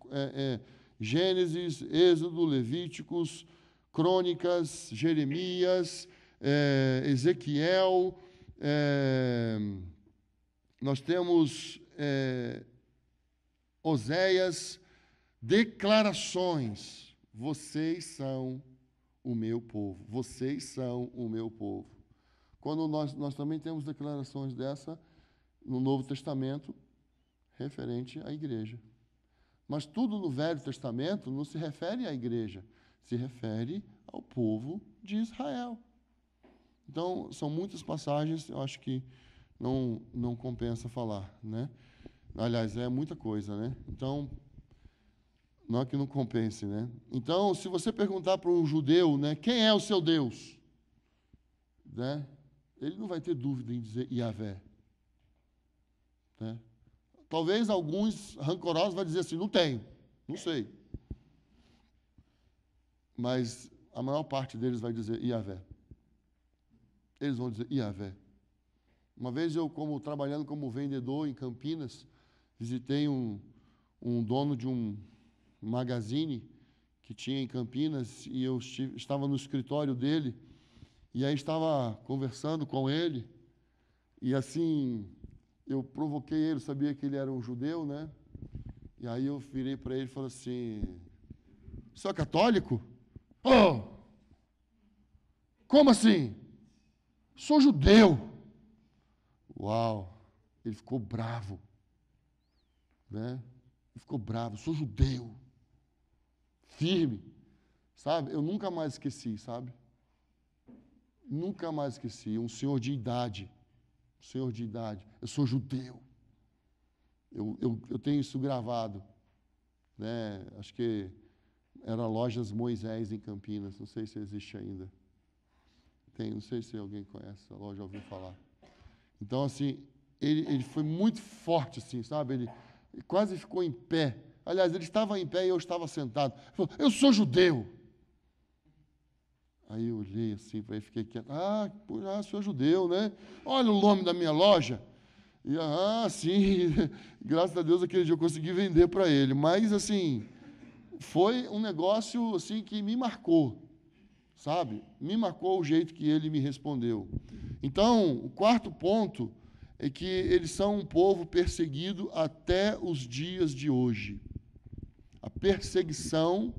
Gênesis, Êxodo, Levíticos, Crônicas, Jeremias, Ezequiel, nós temos Oséias, declarações. Vocês são o meu povo. Vocês são o meu povo. Quando nós também temos declarações dessa no Novo Testamento, referente à igreja. Mas tudo no Velho Testamento não se refere à igreja, se refere ao povo de Israel. Então, são muitas passagens, eu acho que não compensa falar, né? Aliás, é muita coisa, né? Então, não é que não compense, né? Então, se você perguntar para um judeu, né, quem é o seu Deus? Né? Ele não vai ter dúvida em dizer Yahvé. Né? Talvez alguns rancorosos vão dizer assim, não tenho, não sei. Mas a maior parte deles vai dizer Yahvé. Eles vão dizer Yahvé. Uma vez eu, trabalhando como vendedor em Campinas, visitei um dono de um magazine que tinha em Campinas, e eu estava no escritório dele, e aí estava conversando com ele, e assim, eu provoquei ele, sabia que ele era um judeu, né? E aí eu virei para ele e falei assim, o senhor é católico? Oh! Como assim? Sou judeu. Uau! Ele ficou bravo. Né? Ele ficou bravo, sou judeu. Firme. Sabe? Eu nunca mais esqueci, sabe? Nunca mais esqueci. Um senhor de idade. Um senhor de idade. Eu sou judeu. Eu tenho isso gravado. Né? Acho que era Lojas Moisés em Campinas. Não sei se existe ainda. Tem, não sei se alguém conhece essa loja, já ouviu falar. Então, assim, ele foi muito forte, assim, sabe? Ele quase ficou em pé. Aliás, ele estava em pé e eu estava sentado. Ele falou, eu sou judeu. Aí eu olhei assim para ele, fiquei quieto. Sou judeu, né? Olha o nome da minha loja. E, sim, graças a Deus aquele dia eu consegui vender para ele. Mas, assim, foi um negócio assim, que me marcou, sabe? Me marcou o jeito que ele me respondeu. Então, o quarto ponto é que eles são um povo perseguido até os dias de hoje. A perseguição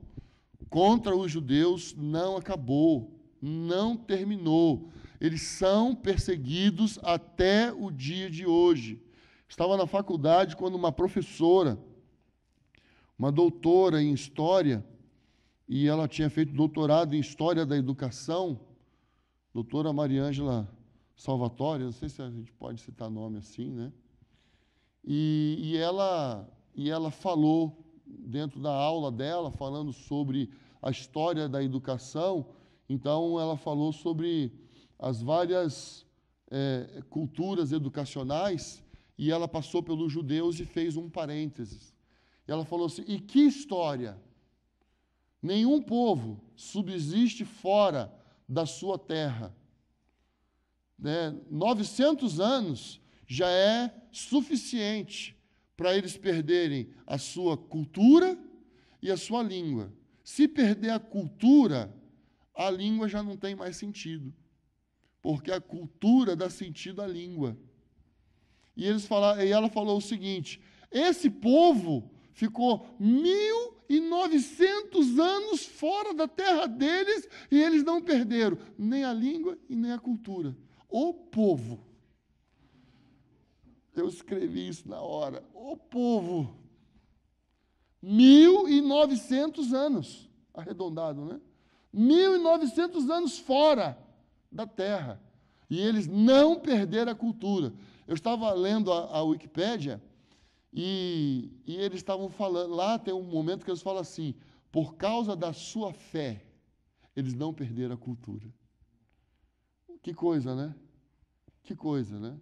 contra os judeus não acabou, não terminou. Eles são perseguidos até o dia de hoje. Estava na faculdade quando uma professora, uma doutora em História, e ela tinha feito doutorado em História da Educação, doutora Mariângela Salvatore, não sei se a gente pode citar nome assim, né? E ela falou, dentro da aula dela, falando sobre a história da educação, então ela falou sobre as várias culturas educacionais, e ela passou pelos judeus e fez um parênteses. E ela falou assim, e que história? Nenhum povo subsiste fora da sua terra. 900 anos já é suficiente para eles perderem a sua cultura e a sua língua. Se perder a cultura, a língua já não tem mais sentido, porque a cultura dá sentido à língua. E ela falou o seguinte, esse povo ficou 1.900 anos fora da terra deles e eles não perderam nem a língua e nem a cultura. O povo. Eu escrevi isso na hora. O povo. 1.900 anos. Arredondado, né? 1.900 anos fora da terra. E eles não perderam a cultura. Eu estava lendo a Wikipédia e eles estavam falando, lá tem um momento que eles falam assim, por causa da sua fé, eles não perderam a cultura. Que coisa, né? Que coisa, né?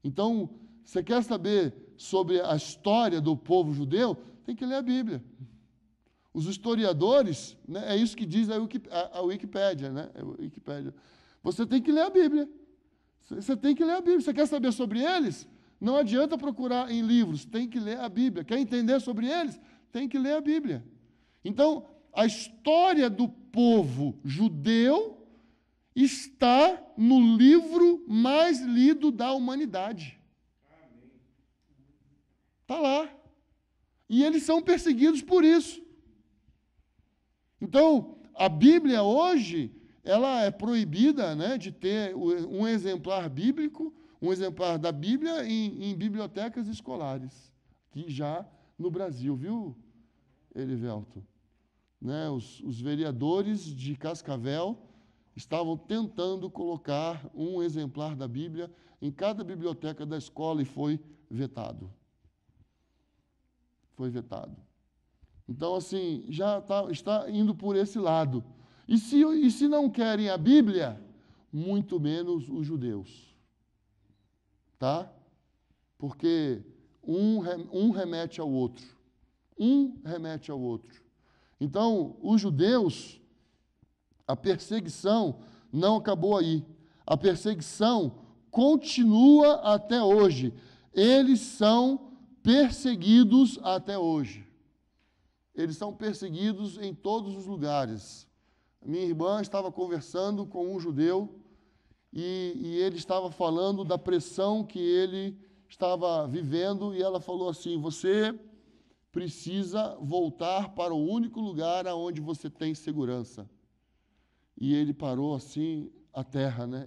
Então, você quer saber sobre a história do povo judeu? Tem que ler a Bíblia. Os historiadores, né, é isso que diz a Wikipédia, né? Você tem que ler a Bíblia. Você tem que ler a Bíblia. Você quer saber sobre eles? Não adianta procurar em livros, tem que ler a Bíblia. Quer entender sobre eles? Tem que ler a Bíblia. Então, a história do povo judeu está no livro mais lido da humanidade. Está lá. E eles são perseguidos por isso. Então, a Bíblia hoje, ela é proibida, né, de ter um exemplar bíblico, um exemplar da Bíblia em bibliotecas escolares, aqui já no Brasil, viu, Erivelto? Né, os vereadores de Cascavel estavam tentando colocar um exemplar da Bíblia em cada biblioteca da escola e foi vetado. Foi vetado. Então, assim, já está indo por esse lado. E se não querem a Bíblia, muito menos os judeus. Tá? Porque um remete ao outro. Um remete ao outro. Então, os judeus, a perseguição não acabou aí. A perseguição continua até hoje. Eles são perseguidos até hoje. Eles são perseguidos em todos os lugares. Minha irmã estava conversando com um judeu e ele estava falando da pressão que ele estava vivendo, e ela falou assim, você precisa voltar para o único lugar onde você tem segurança. E ele parou assim, a terra, né?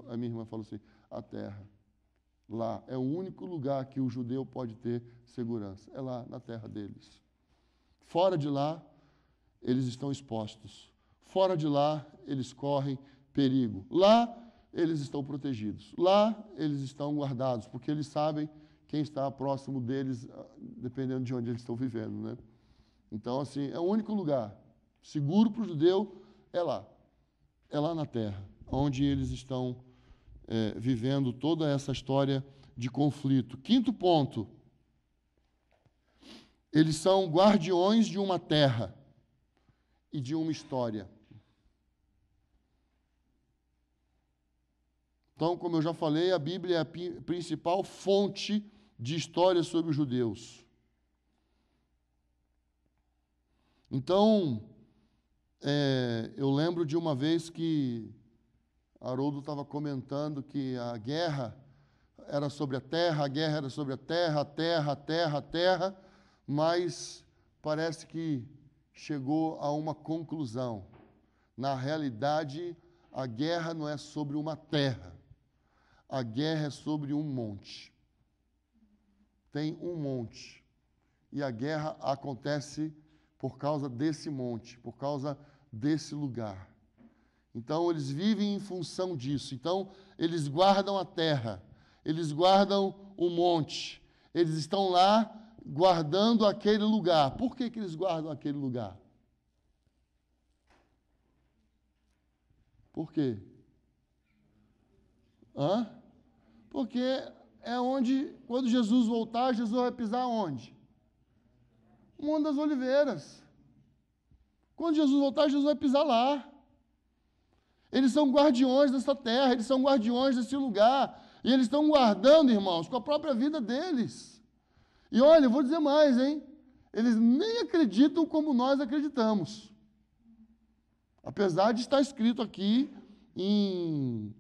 A minha irmã falou assim, a terra. Lá é o único lugar que o judeu pode ter segurança. É lá, na terra deles. Fora de lá, eles estão expostos. Fora de lá, eles correm perigo. Lá, eles estão protegidos. Lá, eles estão guardados, porque eles sabem quem está próximo deles, dependendo de onde eles estão vivendo, né? Então, assim, é o único lugar seguro para o judeu, é lá na terra, onde eles estão vivendo toda essa história de conflito. Quinto ponto, eles são guardiões de uma terra e de uma história. Então, como eu já falei, a Bíblia é a principal fonte de história sobre os judeus. Então, eu lembro de uma vez que Haroldo estava comentando que a guerra era sobre a terra, a guerra era sobre a terra, a terra, mas parece que chegou a uma conclusão. Na realidade, a guerra não é sobre uma terra, a guerra é sobre um monte. Tem um monte. E a guerra acontece por causa desse monte, por causa desse lugar. Então, eles vivem em função disso. Então, eles guardam a terra, eles guardam o monte, eles estão lá guardando aquele lugar. Por que eles guardam aquele lugar? Por quê? Porque é onde, quando Jesus voltar, Jesus vai pisar onde? No Monte das Oliveiras. Quando Jesus voltar, Jesus vai pisar lá. Eles são guardiões dessa terra, eles são guardiões desse lugar. E eles estão guardando, irmãos, com a própria vida deles. E olha, eu vou dizer mais, hein? Eles nem acreditam como nós acreditamos. Apesar de estar escrito aqui em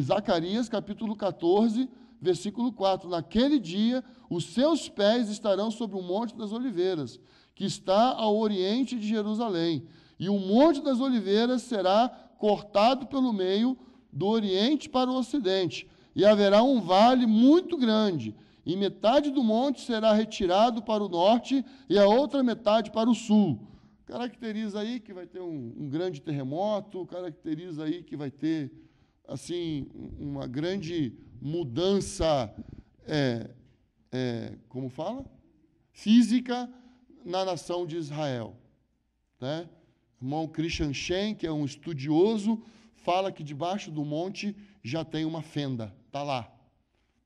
Zacarias, capítulo 14, versículo 4. Naquele dia, os seus pés estarão sobre o Monte das Oliveiras, que está ao oriente de Jerusalém. E o Monte das Oliveiras será cortado pelo meio, do oriente para o ocidente. E haverá um vale muito grande, e metade do monte será retirado para o norte, e a outra metade para o sul. Caracteriza aí que vai ter um grande terremoto, caracteriza aí que vai ter, assim, uma grande mudança, como fala? Física na nação de Israel. Né? O irmão Christian Shen, que é um estudioso, fala que debaixo do monte já tem uma fenda, está lá.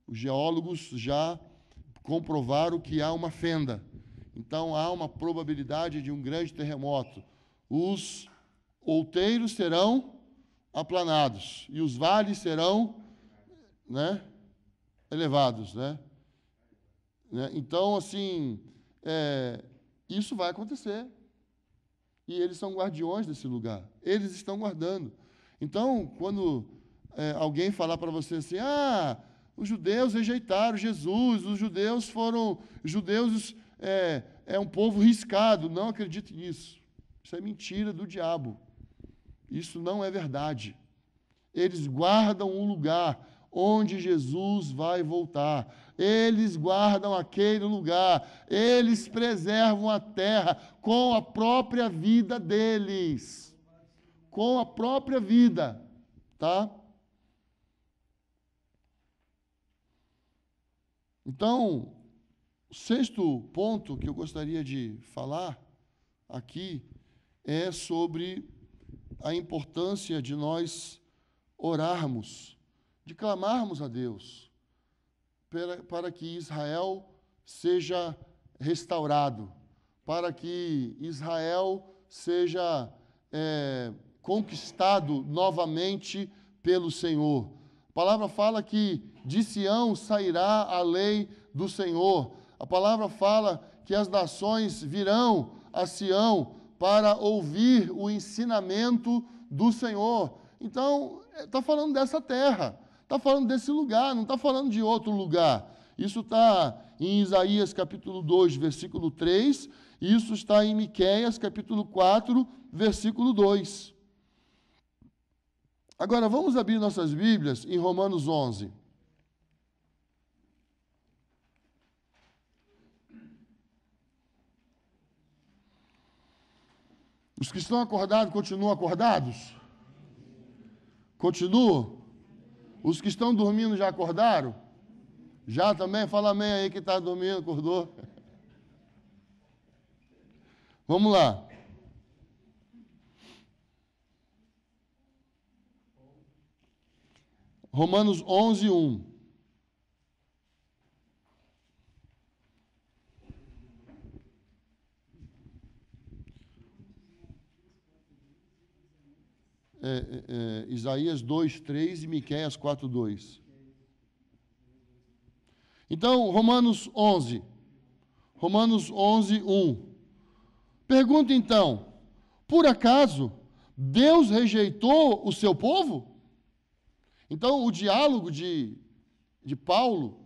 Os geólogos já comprovaram que há uma fenda. Então, há uma probabilidade de um grande terremoto. Os outeiros serão aplanados e os vales serão, né, elevados. Né? Então, assim, isso vai acontecer. E eles são guardiões desse lugar. Eles estão guardando. Então, quando alguém falar para você assim, os judeus rejeitaram Jesus, os judeus foram... Judeus é um povo riscado. Não acredite nisso. Isso é mentira do diabo. Isso não é verdade. Eles guardam um lugar onde Jesus vai voltar. Eles guardam aquele lugar. Eles preservam a terra com a própria vida deles. Com a própria vida. Tá? Então, o sexto ponto que eu gostaria de falar aqui é sobre a importância de nós orarmos, de clamarmos a Deus, para que Israel seja restaurado, para que Israel seja conquistado novamente pelo Senhor. A palavra fala que de Sião sairá a lei do Senhor. A palavra fala que as nações virão a Sião para ouvir o ensinamento do Senhor. Então, está falando dessa terra, está falando desse lugar, não está falando de outro lugar. Isso está em Isaías capítulo 2, versículo 3, e isso está em Miqueias capítulo 4, versículo 2. Agora, vamos abrir nossas Bíblias em Romanos 11. Os que estão acordados, continuam acordados? Continuam? Os que estão dormindo já acordaram? Já também? Fala amém aí que está dormindo, acordou. Vamos lá. Romanos 11, 1. Isaías 2, 3 e Miqueias 4, 2. Então, Romanos 11, 1. Pergunta então, por acaso Deus rejeitou o seu povo? Então, o diálogo de de Paulo,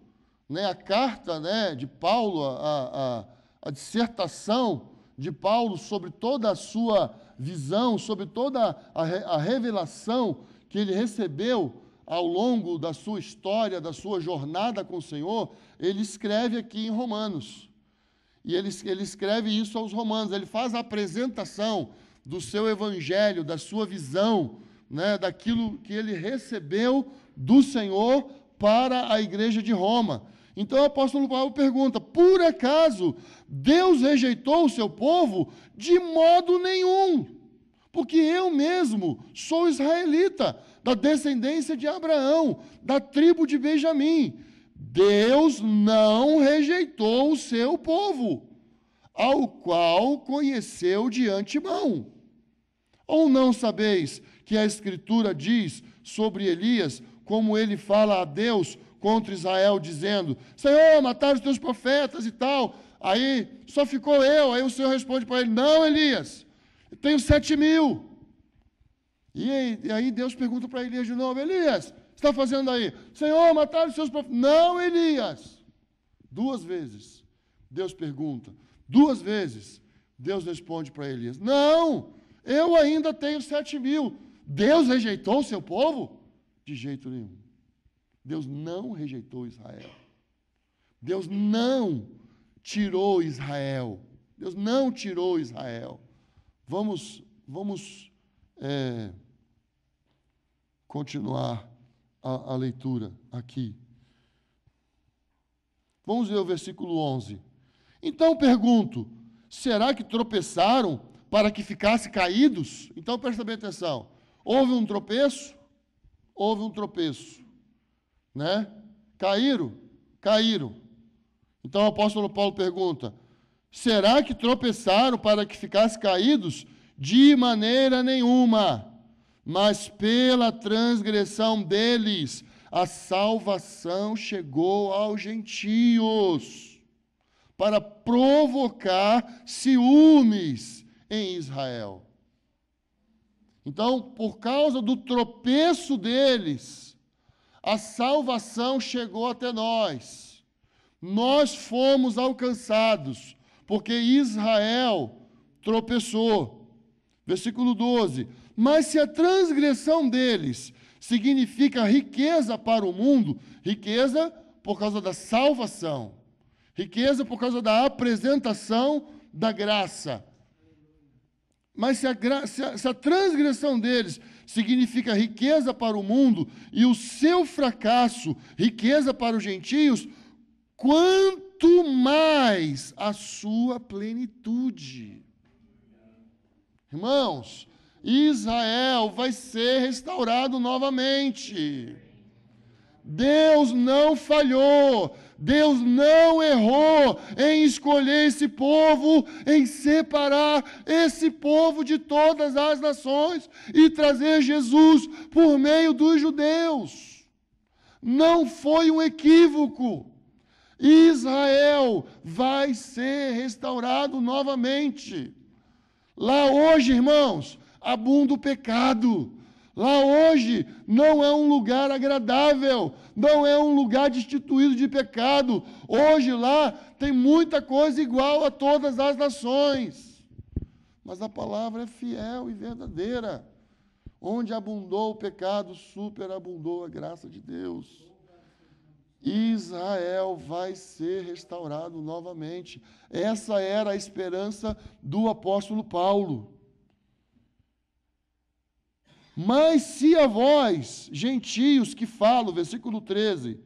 né, a carta, né, de Paulo, a dissertação de Paulo sobre toda a sua visão, sobre toda a revelação que ele recebeu ao longo da sua história, da sua jornada com o Senhor, ele escreve aqui em Romanos. E ele escreve isso aos romanos, ele faz a apresentação do seu evangelho, da sua visão, né, daquilo que ele recebeu do Senhor para a igreja de Roma. Então o apóstolo Paulo pergunta: por acaso Deus rejeitou o seu povo? De modo nenhum, porque eu mesmo sou israelita, da descendência de Abraão, da tribo de Benjamim. Deus não rejeitou o seu povo, ao qual conheceu de antemão. Ou não sabeis que a Escritura diz sobre Elias, como ele fala a Deus contra Israel, dizendo: Senhor, mataram os teus profetas e tal. Aí só ficou eu. Aí o Senhor responde para ele: não, Elias, eu tenho 7.000. E aí Deus pergunta para Elias de novo: Elias, o que você está fazendo aí? Senhor, mataram os seus profetas. Não, Elias. 2 vezes Deus pergunta. 2 vezes Deus responde para Elias: não, eu ainda tenho 7.000. Deus rejeitou o seu povo? De jeito nenhum. Deus não rejeitou Israel. Deus não tirou Israel. Deus não tirou Israel. Vamos continuar a leitura aqui. Vamos ver o versículo 11. Então pergunto: será que tropeçaram para que ficassem caídos? Então presta bem atenção. Houve um tropeço? Houve um tropeço. Né? Caíram? Caíram. Então o apóstolo Paulo pergunta: será que tropeçaram para que ficassem caídos? De maneira nenhuma, mas pela transgressão deles, a salvação chegou aos gentios, para provocar ciúmes em Israel. Então, por causa do tropeço deles, a salvação chegou até nós. Nós fomos alcançados, porque Israel tropeçou. Versículo 12. Mas se a transgressão deles significa riqueza para o mundo, riqueza por causa da salvação, riqueza por causa da apresentação da graça. Mas se a transgressão deles significa riqueza para o mundo e o seu fracasso, riqueza para os gentios, quanto mais a sua plenitude. Irmãos, Israel vai ser restaurado novamente. Deus não falhou, Deus não errou em escolher esse povo, em separar esse povo de todas as nações e trazer Jesus por meio dos judeus. Não foi um equívoco. Israel vai ser restaurado novamente. Lá hoje, irmãos, abunda o pecado. Lá hoje não é um lugar agradável, não é um lugar destituído de pecado. Hoje lá tem muita coisa igual a todas as nações. Mas a palavra é fiel e verdadeira. Onde abundou o pecado, superabundou a graça de Deus. Israel vai ser restaurado novamente. Essa era a esperança do apóstolo Paulo. Mas se a vós, gentios, que falo, versículo 13,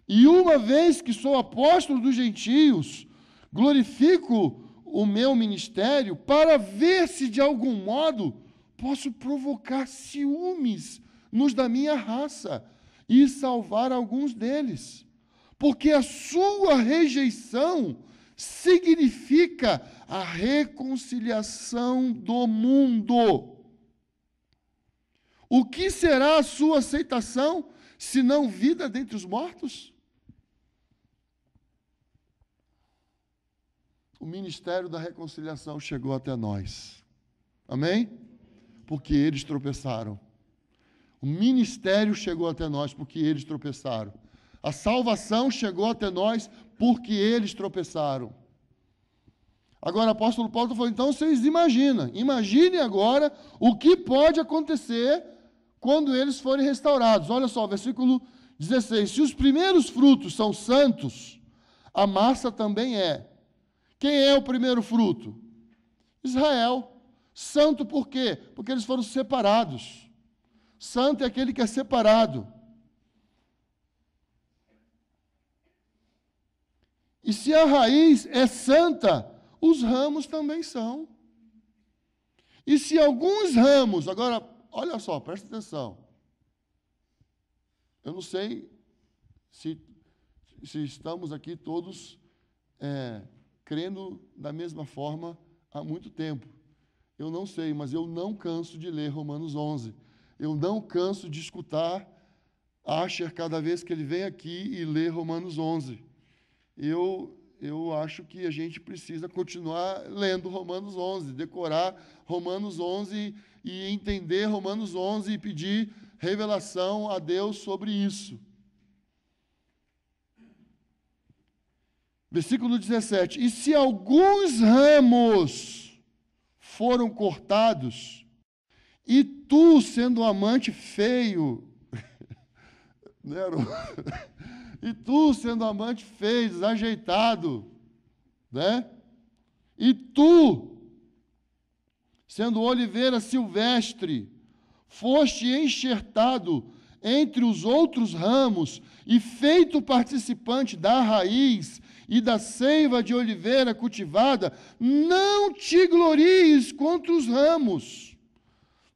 e uma vez que sou apóstolo dos gentios, glorifico o meu ministério para ver se de algum modo posso provocar ciúmes nos da minha raça e salvar alguns deles. Porque a sua rejeição significa a reconciliação do mundo. O que será a sua aceitação, se não vida dentre os mortos? O ministério da reconciliação chegou até nós. Amém? Porque eles tropeçaram. O ministério chegou até nós porque eles tropeçaram. A salvação chegou até nós porque eles tropeçaram. Agora, o apóstolo Paulo falou, então vocês imaginem agora o que pode acontecer quando eles forem restaurados. Olha só, versículo 16. Se os primeiros frutos são santos, a massa também é. Quem é o primeiro fruto? Israel. Santo por quê? Porque eles foram separados. Santo é aquele que é separado. E se a raiz é santa, os ramos também são. E se alguns ramos, agora, olha só, presta atenção. Eu não sei se estamos aqui todos crendo da mesma forma há muito tempo. Eu não sei, mas eu não canso de ler Romanos 11. Eu não canso de escutar Asher cada vez que ele vem aqui e lê Romanos 11. Eu acho que a gente precisa continuar lendo Romanos 11, decorar Romanos 11 e entender Romanos 11 e pedir revelação a Deus sobre isso. Versículo 17. E se alguns ramos foram cortados, e tu, sendo um amante feio, e tu, sendo amante feio, desajeitado, né? E tu, sendo oliveira silvestre, foste enxertado entre os outros ramos e feito participante da raiz e da seiva de oliveira cultivada, não te glories contra os ramos,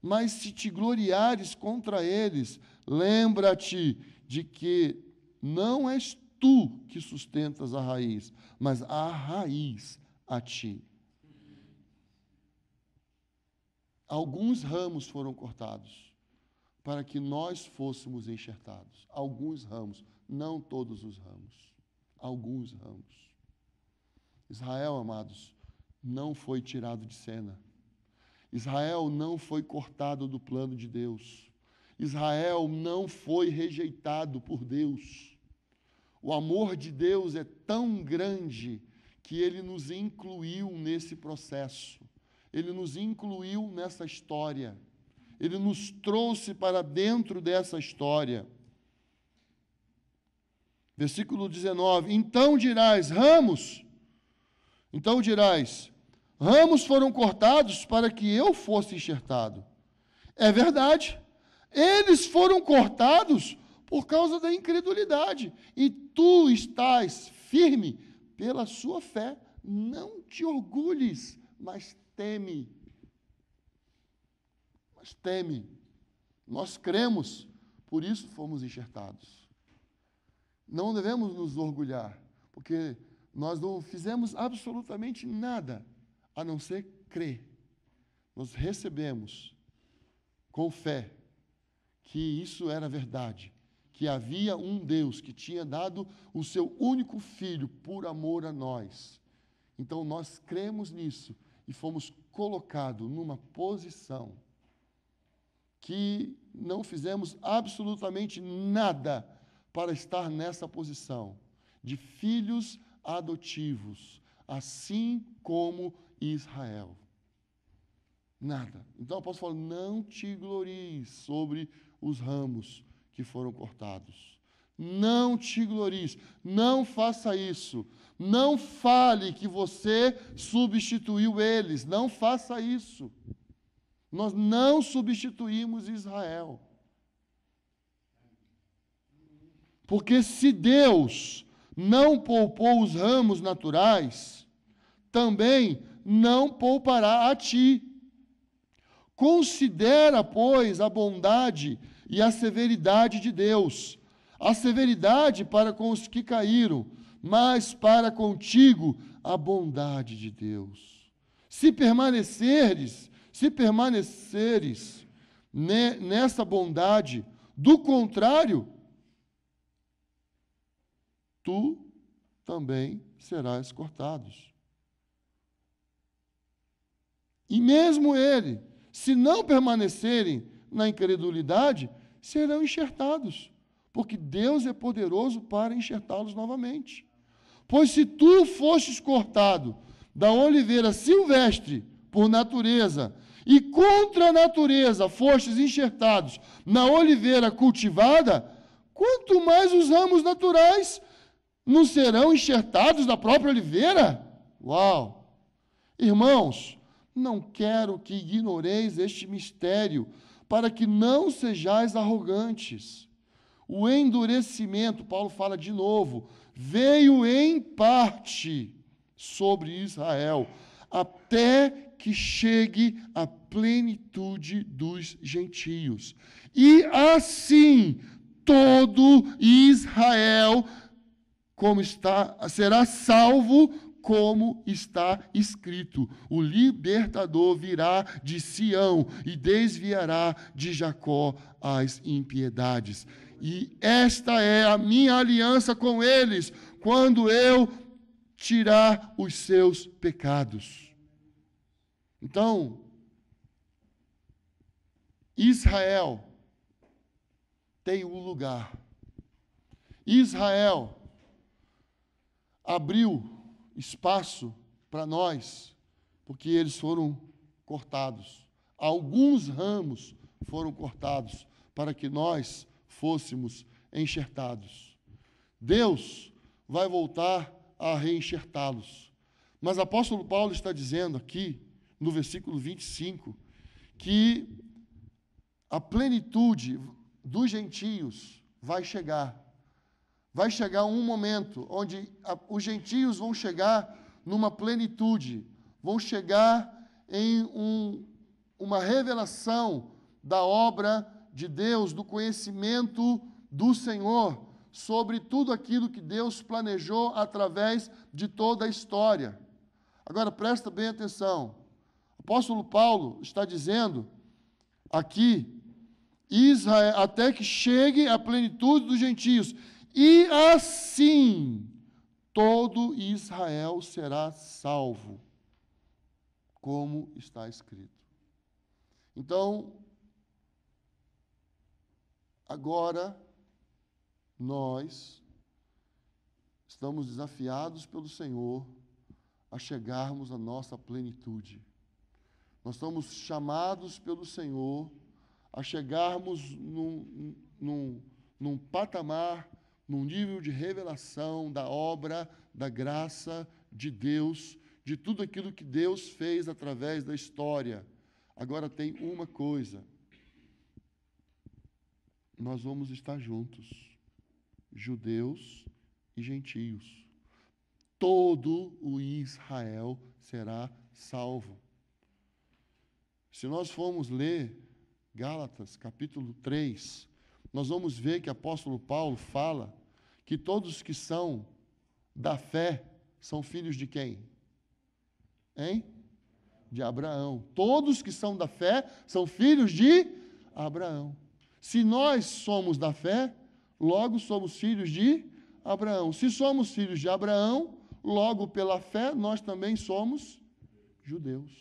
mas se te gloriares contra eles, lembra-te de que não és tu que sustentas a raiz, mas a raiz a ti. Alguns ramos foram cortados para que nós fôssemos enxertados. Alguns ramos, não todos os ramos. Alguns ramos. Israel, amados, não foi tirado de cena. Israel não foi cortado do plano de Deus. Israel não foi rejeitado por Deus. O amor de Deus é tão grande que Ele nos incluiu nesse processo. Ele nos incluiu nessa história. Ele nos trouxe para dentro dessa história. Versículo 19. Então dirás, ramos foram cortados para que eu fosse enxertado. É verdade. Eles foram cortados por causa da incredulidade. E tu estás firme pela sua fé. Não te orgulhes, mas teme. Mas teme. Nós cremos, por isso fomos enxertados. Não devemos nos orgulhar, porque nós não fizemos absolutamente nada, a não ser crer. Nós recebemos com fé que isso era verdade, que havia um Deus que tinha dado o seu único filho por amor a nós. Então, nós cremos nisso e fomos colocados numa posição que não fizemos absolutamente nada para estar nessa posição de filhos adotivos, assim como Israel. Nada. Então, o apóstolo fala, não te glories sobre os ramos que foram cortados. Não te glories, não faça isso. Não fale que você substituiu eles, não faça isso. Nós não substituímos Israel. Porque se Deus não poupou os ramos naturais, também não poupará a ti. Considera, pois, a bondade e a severidade de Deus. A severidade para com os que caíram, mas para contigo a bondade de Deus. Se permaneceres nessa bondade, do contrário, tu também serás cortados. E mesmo ele, se não permanecerem na incredulidade, serão enxertados, porque Deus é poderoso para enxertá-los novamente. Pois se tu fostes cortado da oliveira silvestre por natureza, e contra a natureza fostes enxertados na oliveira cultivada, quanto mais os ramos naturais não serão enxertados da própria oliveira? Uau! Irmãos, não quero que ignoreis este mistério, para que não sejais arrogantes. O endurecimento, Paulo fala de novo, veio em parte sobre Israel, até que chegue a plenitude dos gentios. E assim, todo Israel será salvo, como está escrito: o libertador virá de Sião e desviará de Jacó as impiedades. E esta é a minha aliança com eles, quando eu tirar os seus pecados. Então, Israel tem um lugar. Israel abriu espaço para nós, porque eles foram cortados. Alguns ramos foram cortados para que nós fôssemos enxertados. Deus vai voltar a reenxertá-los. Mas o apóstolo Paulo está dizendo aqui, no versículo 25, que a plenitude dos gentios vai chegar. Vai chegar um momento onde os gentios vão chegar numa plenitude, vão chegar em uma revelação da obra de Deus, do conhecimento do Senhor, sobre tudo aquilo que Deus planejou através de toda a história. Agora, presta bem atenção. O apóstolo Paulo está dizendo aqui, Israel, até que chegue a plenitude dos gentios. E assim, todo Israel será salvo, como está escrito. Então, agora, nós estamos desafiados pelo Senhor a chegarmos à nossa plenitude. Nós estamos chamados pelo Senhor a chegarmos num patamar, num nível de revelação da obra, da graça de Deus, de tudo aquilo que Deus fez através da história. Agora tem uma coisa: nós vamos estar juntos, judeus e gentios. Todo o Israel será salvo. Se nós formos ler Gálatas, capítulo 3, nós vamos ver que o apóstolo Paulo fala que todos que são da fé são filhos de quem? Hein? De Abraão. Todos que são da fé são filhos de Abraão. Se nós somos da fé, logo somos filhos de Abraão. Se somos filhos de Abraão, logo pela fé nós também somos judeus.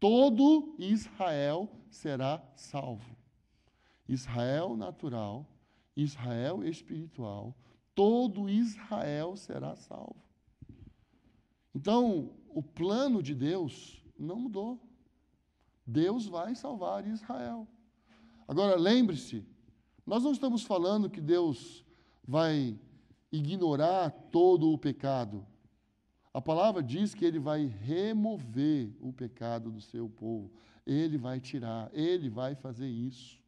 Todo Israel será salvo. Israel natural, Israel espiritual, todo Israel será salvo. Então, o plano de Deus não mudou. Deus vai salvar Israel. Agora, lembre-se, nós não estamos falando que Deus vai ignorar todo o pecado. A palavra diz que Ele vai remover o pecado do seu povo. Ele vai tirar, Ele vai fazer isso.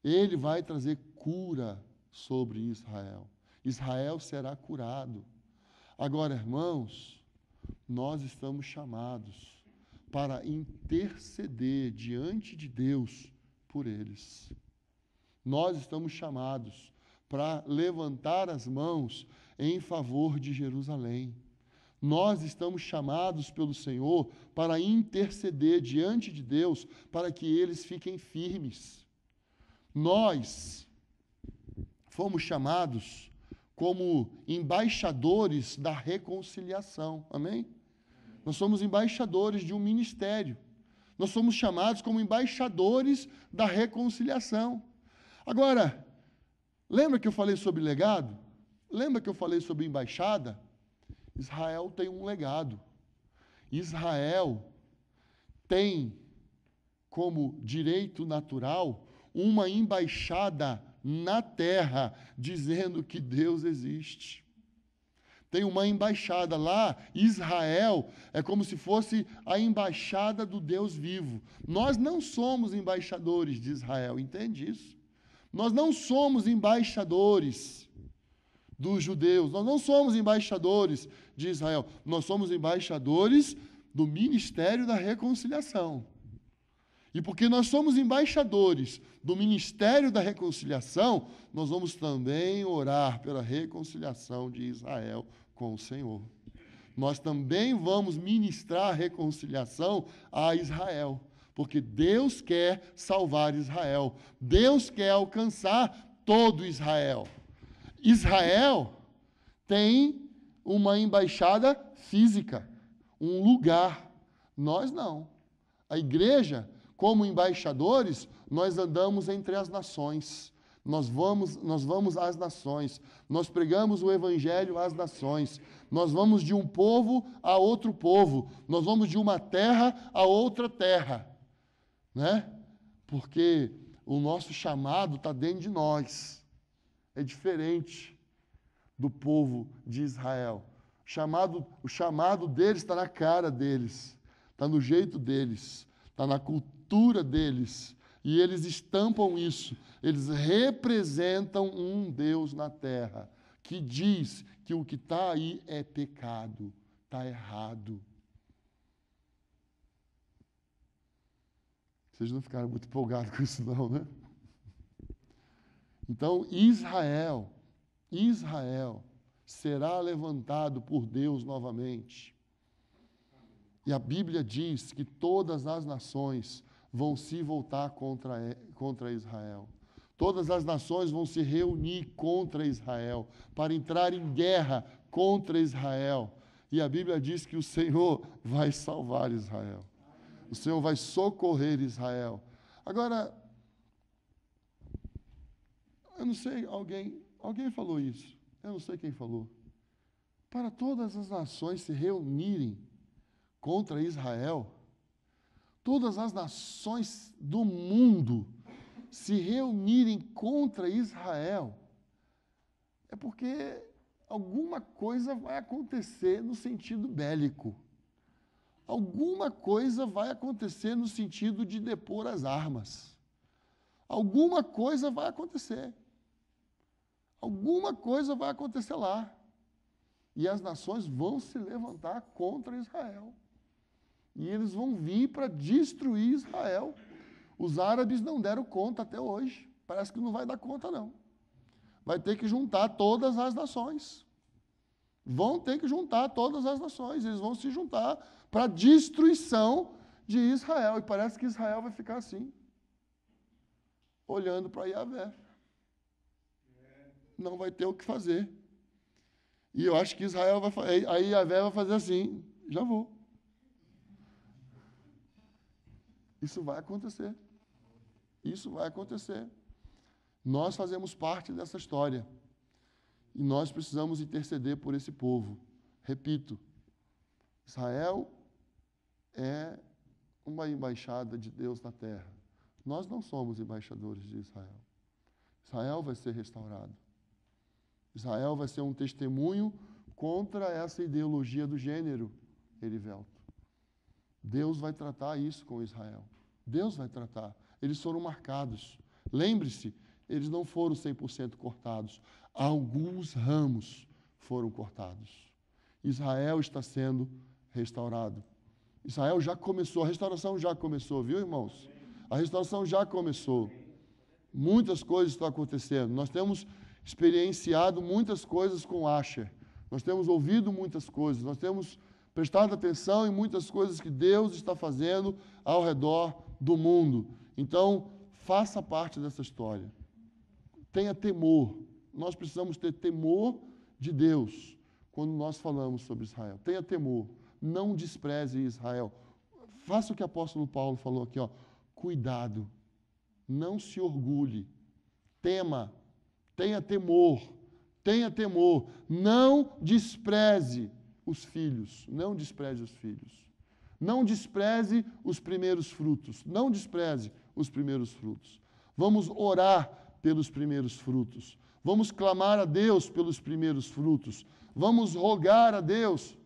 Ele vai trazer cura sobre Israel. Israel será curado. Agora, irmãos, nós estamos chamados para interceder diante de Deus por eles. Nós estamos chamados para levantar as mãos em favor de Jerusalém. Nós estamos chamados pelo Senhor para interceder diante de Deus para que eles fiquem firmes. Nós fomos chamados como embaixadores da reconciliação. Amém? Nós somos embaixadores de um ministério. Nós somos chamados como embaixadores da reconciliação. Agora, Lembra que eu falei sobre legado? Lembra que eu falei sobre embaixada? Israel tem um legado. Israel tem como direito natural uma embaixada na terra, dizendo que Deus existe. Tem uma embaixada lá, Israel é como se fosse a embaixada do Deus vivo. Nós não somos embaixadores de Israel, entende isso? Nós não somos embaixadores dos judeus, nós não somos embaixadores de Israel, nós somos embaixadores do ministério da reconciliação. E porque nós somos embaixadores do ministério da reconciliação, nós vamos também orar pela reconciliação de Israel com o Senhor. Nós também vamos ministrar a reconciliação a Israel, porque Deus quer salvar Israel. Deus quer alcançar todo Israel. Israel tem uma embaixada física, um lugar. Nós não. A igreja, como embaixadores, nós andamos entre as nações. Nós vamos às nações. Nós pregamos o evangelho às nações. Nós vamos de um povo a outro povo. Nós vamos de uma terra a outra terra. Né? Porque o nosso chamado está dentro de nós. É diferente do povo de Israel. O chamado deles está na cara deles, está no jeito deles, está na cultura deles. E eles estampam isso. Eles representam um Deus na terra que diz que o que está aí é pecado, está errado. Vocês não ficaram muito empolgados com isso não, né? Então, Israel será levantado por Deus novamente. E a Bíblia diz que todas as nações vão se voltar contra Israel. Todas as nações vão se reunir contra Israel, para entrar em guerra contra Israel. E a Bíblia diz que o Senhor vai salvar Israel. O Senhor vai socorrer Israel. Agora, eu não sei, alguém falou isso. Eu não sei quem falou. Para todas as nações se reunirem contra Israel, todas as nações do mundo se reunirem contra Israel, é porque alguma coisa vai acontecer no sentido bélico. Alguma coisa vai acontecer no sentido de depor as armas. Alguma coisa vai acontecer. Alguma coisa vai acontecer lá. E as nações vão se levantar contra Israel. E eles vão vir para destruir Israel. Os árabes não deram conta até hoje. Parece que não vai dar conta, não. Vai ter que juntar todas as nações. Vão ter que juntar todas as nações. Eles vão se juntar para a destruição de Israel. E parece que Israel vai ficar assim, olhando para Yahvé. Não vai ter o que fazer. E eu acho que Israel vai fazer. Aí Yahvé vai fazer assim: já vou. Isso vai acontecer. Isso vai acontecer. Nós fazemos parte dessa história. E nós precisamos interceder por esse povo. Repito, Israel é uma embaixada de Deus na terra. Nós não somos embaixadores de Israel. Israel vai ser restaurado. Israel vai ser um testemunho contra essa ideologia do gênero, Erivelto. Deus vai tratar isso com Israel. Deus vai tratar. Eles foram marcados. Lembre-se, eles não foram 100% cortados. Alguns ramos foram cortados. Israel está sendo restaurado. Israel já começou, a restauração já começou, viu, irmãos? A restauração já começou. Muitas coisas estão acontecendo. Nós temos experienciado muitas coisas com Asher. Nós temos ouvido muitas coisas. Nós temos prestado atenção em muitas coisas que Deus está fazendo ao redor do mundo. Então, faça parte dessa história. Tenha temor. Nós precisamos ter temor de Deus quando nós falamos sobre Israel. Tenha temor. Não despreze Israel. Faça o que o apóstolo Paulo falou aqui, ó. Cuidado. Não se orgulhe. Tema tenha temor, tenha temor. Não despreze os filhos, não despreze os filhos. Não despreze os primeiros frutos, não despreze os primeiros frutos. Vamos orar pelos primeiros frutos. Vamos clamar a Deus pelos primeiros frutos. Vamos rogar a Deus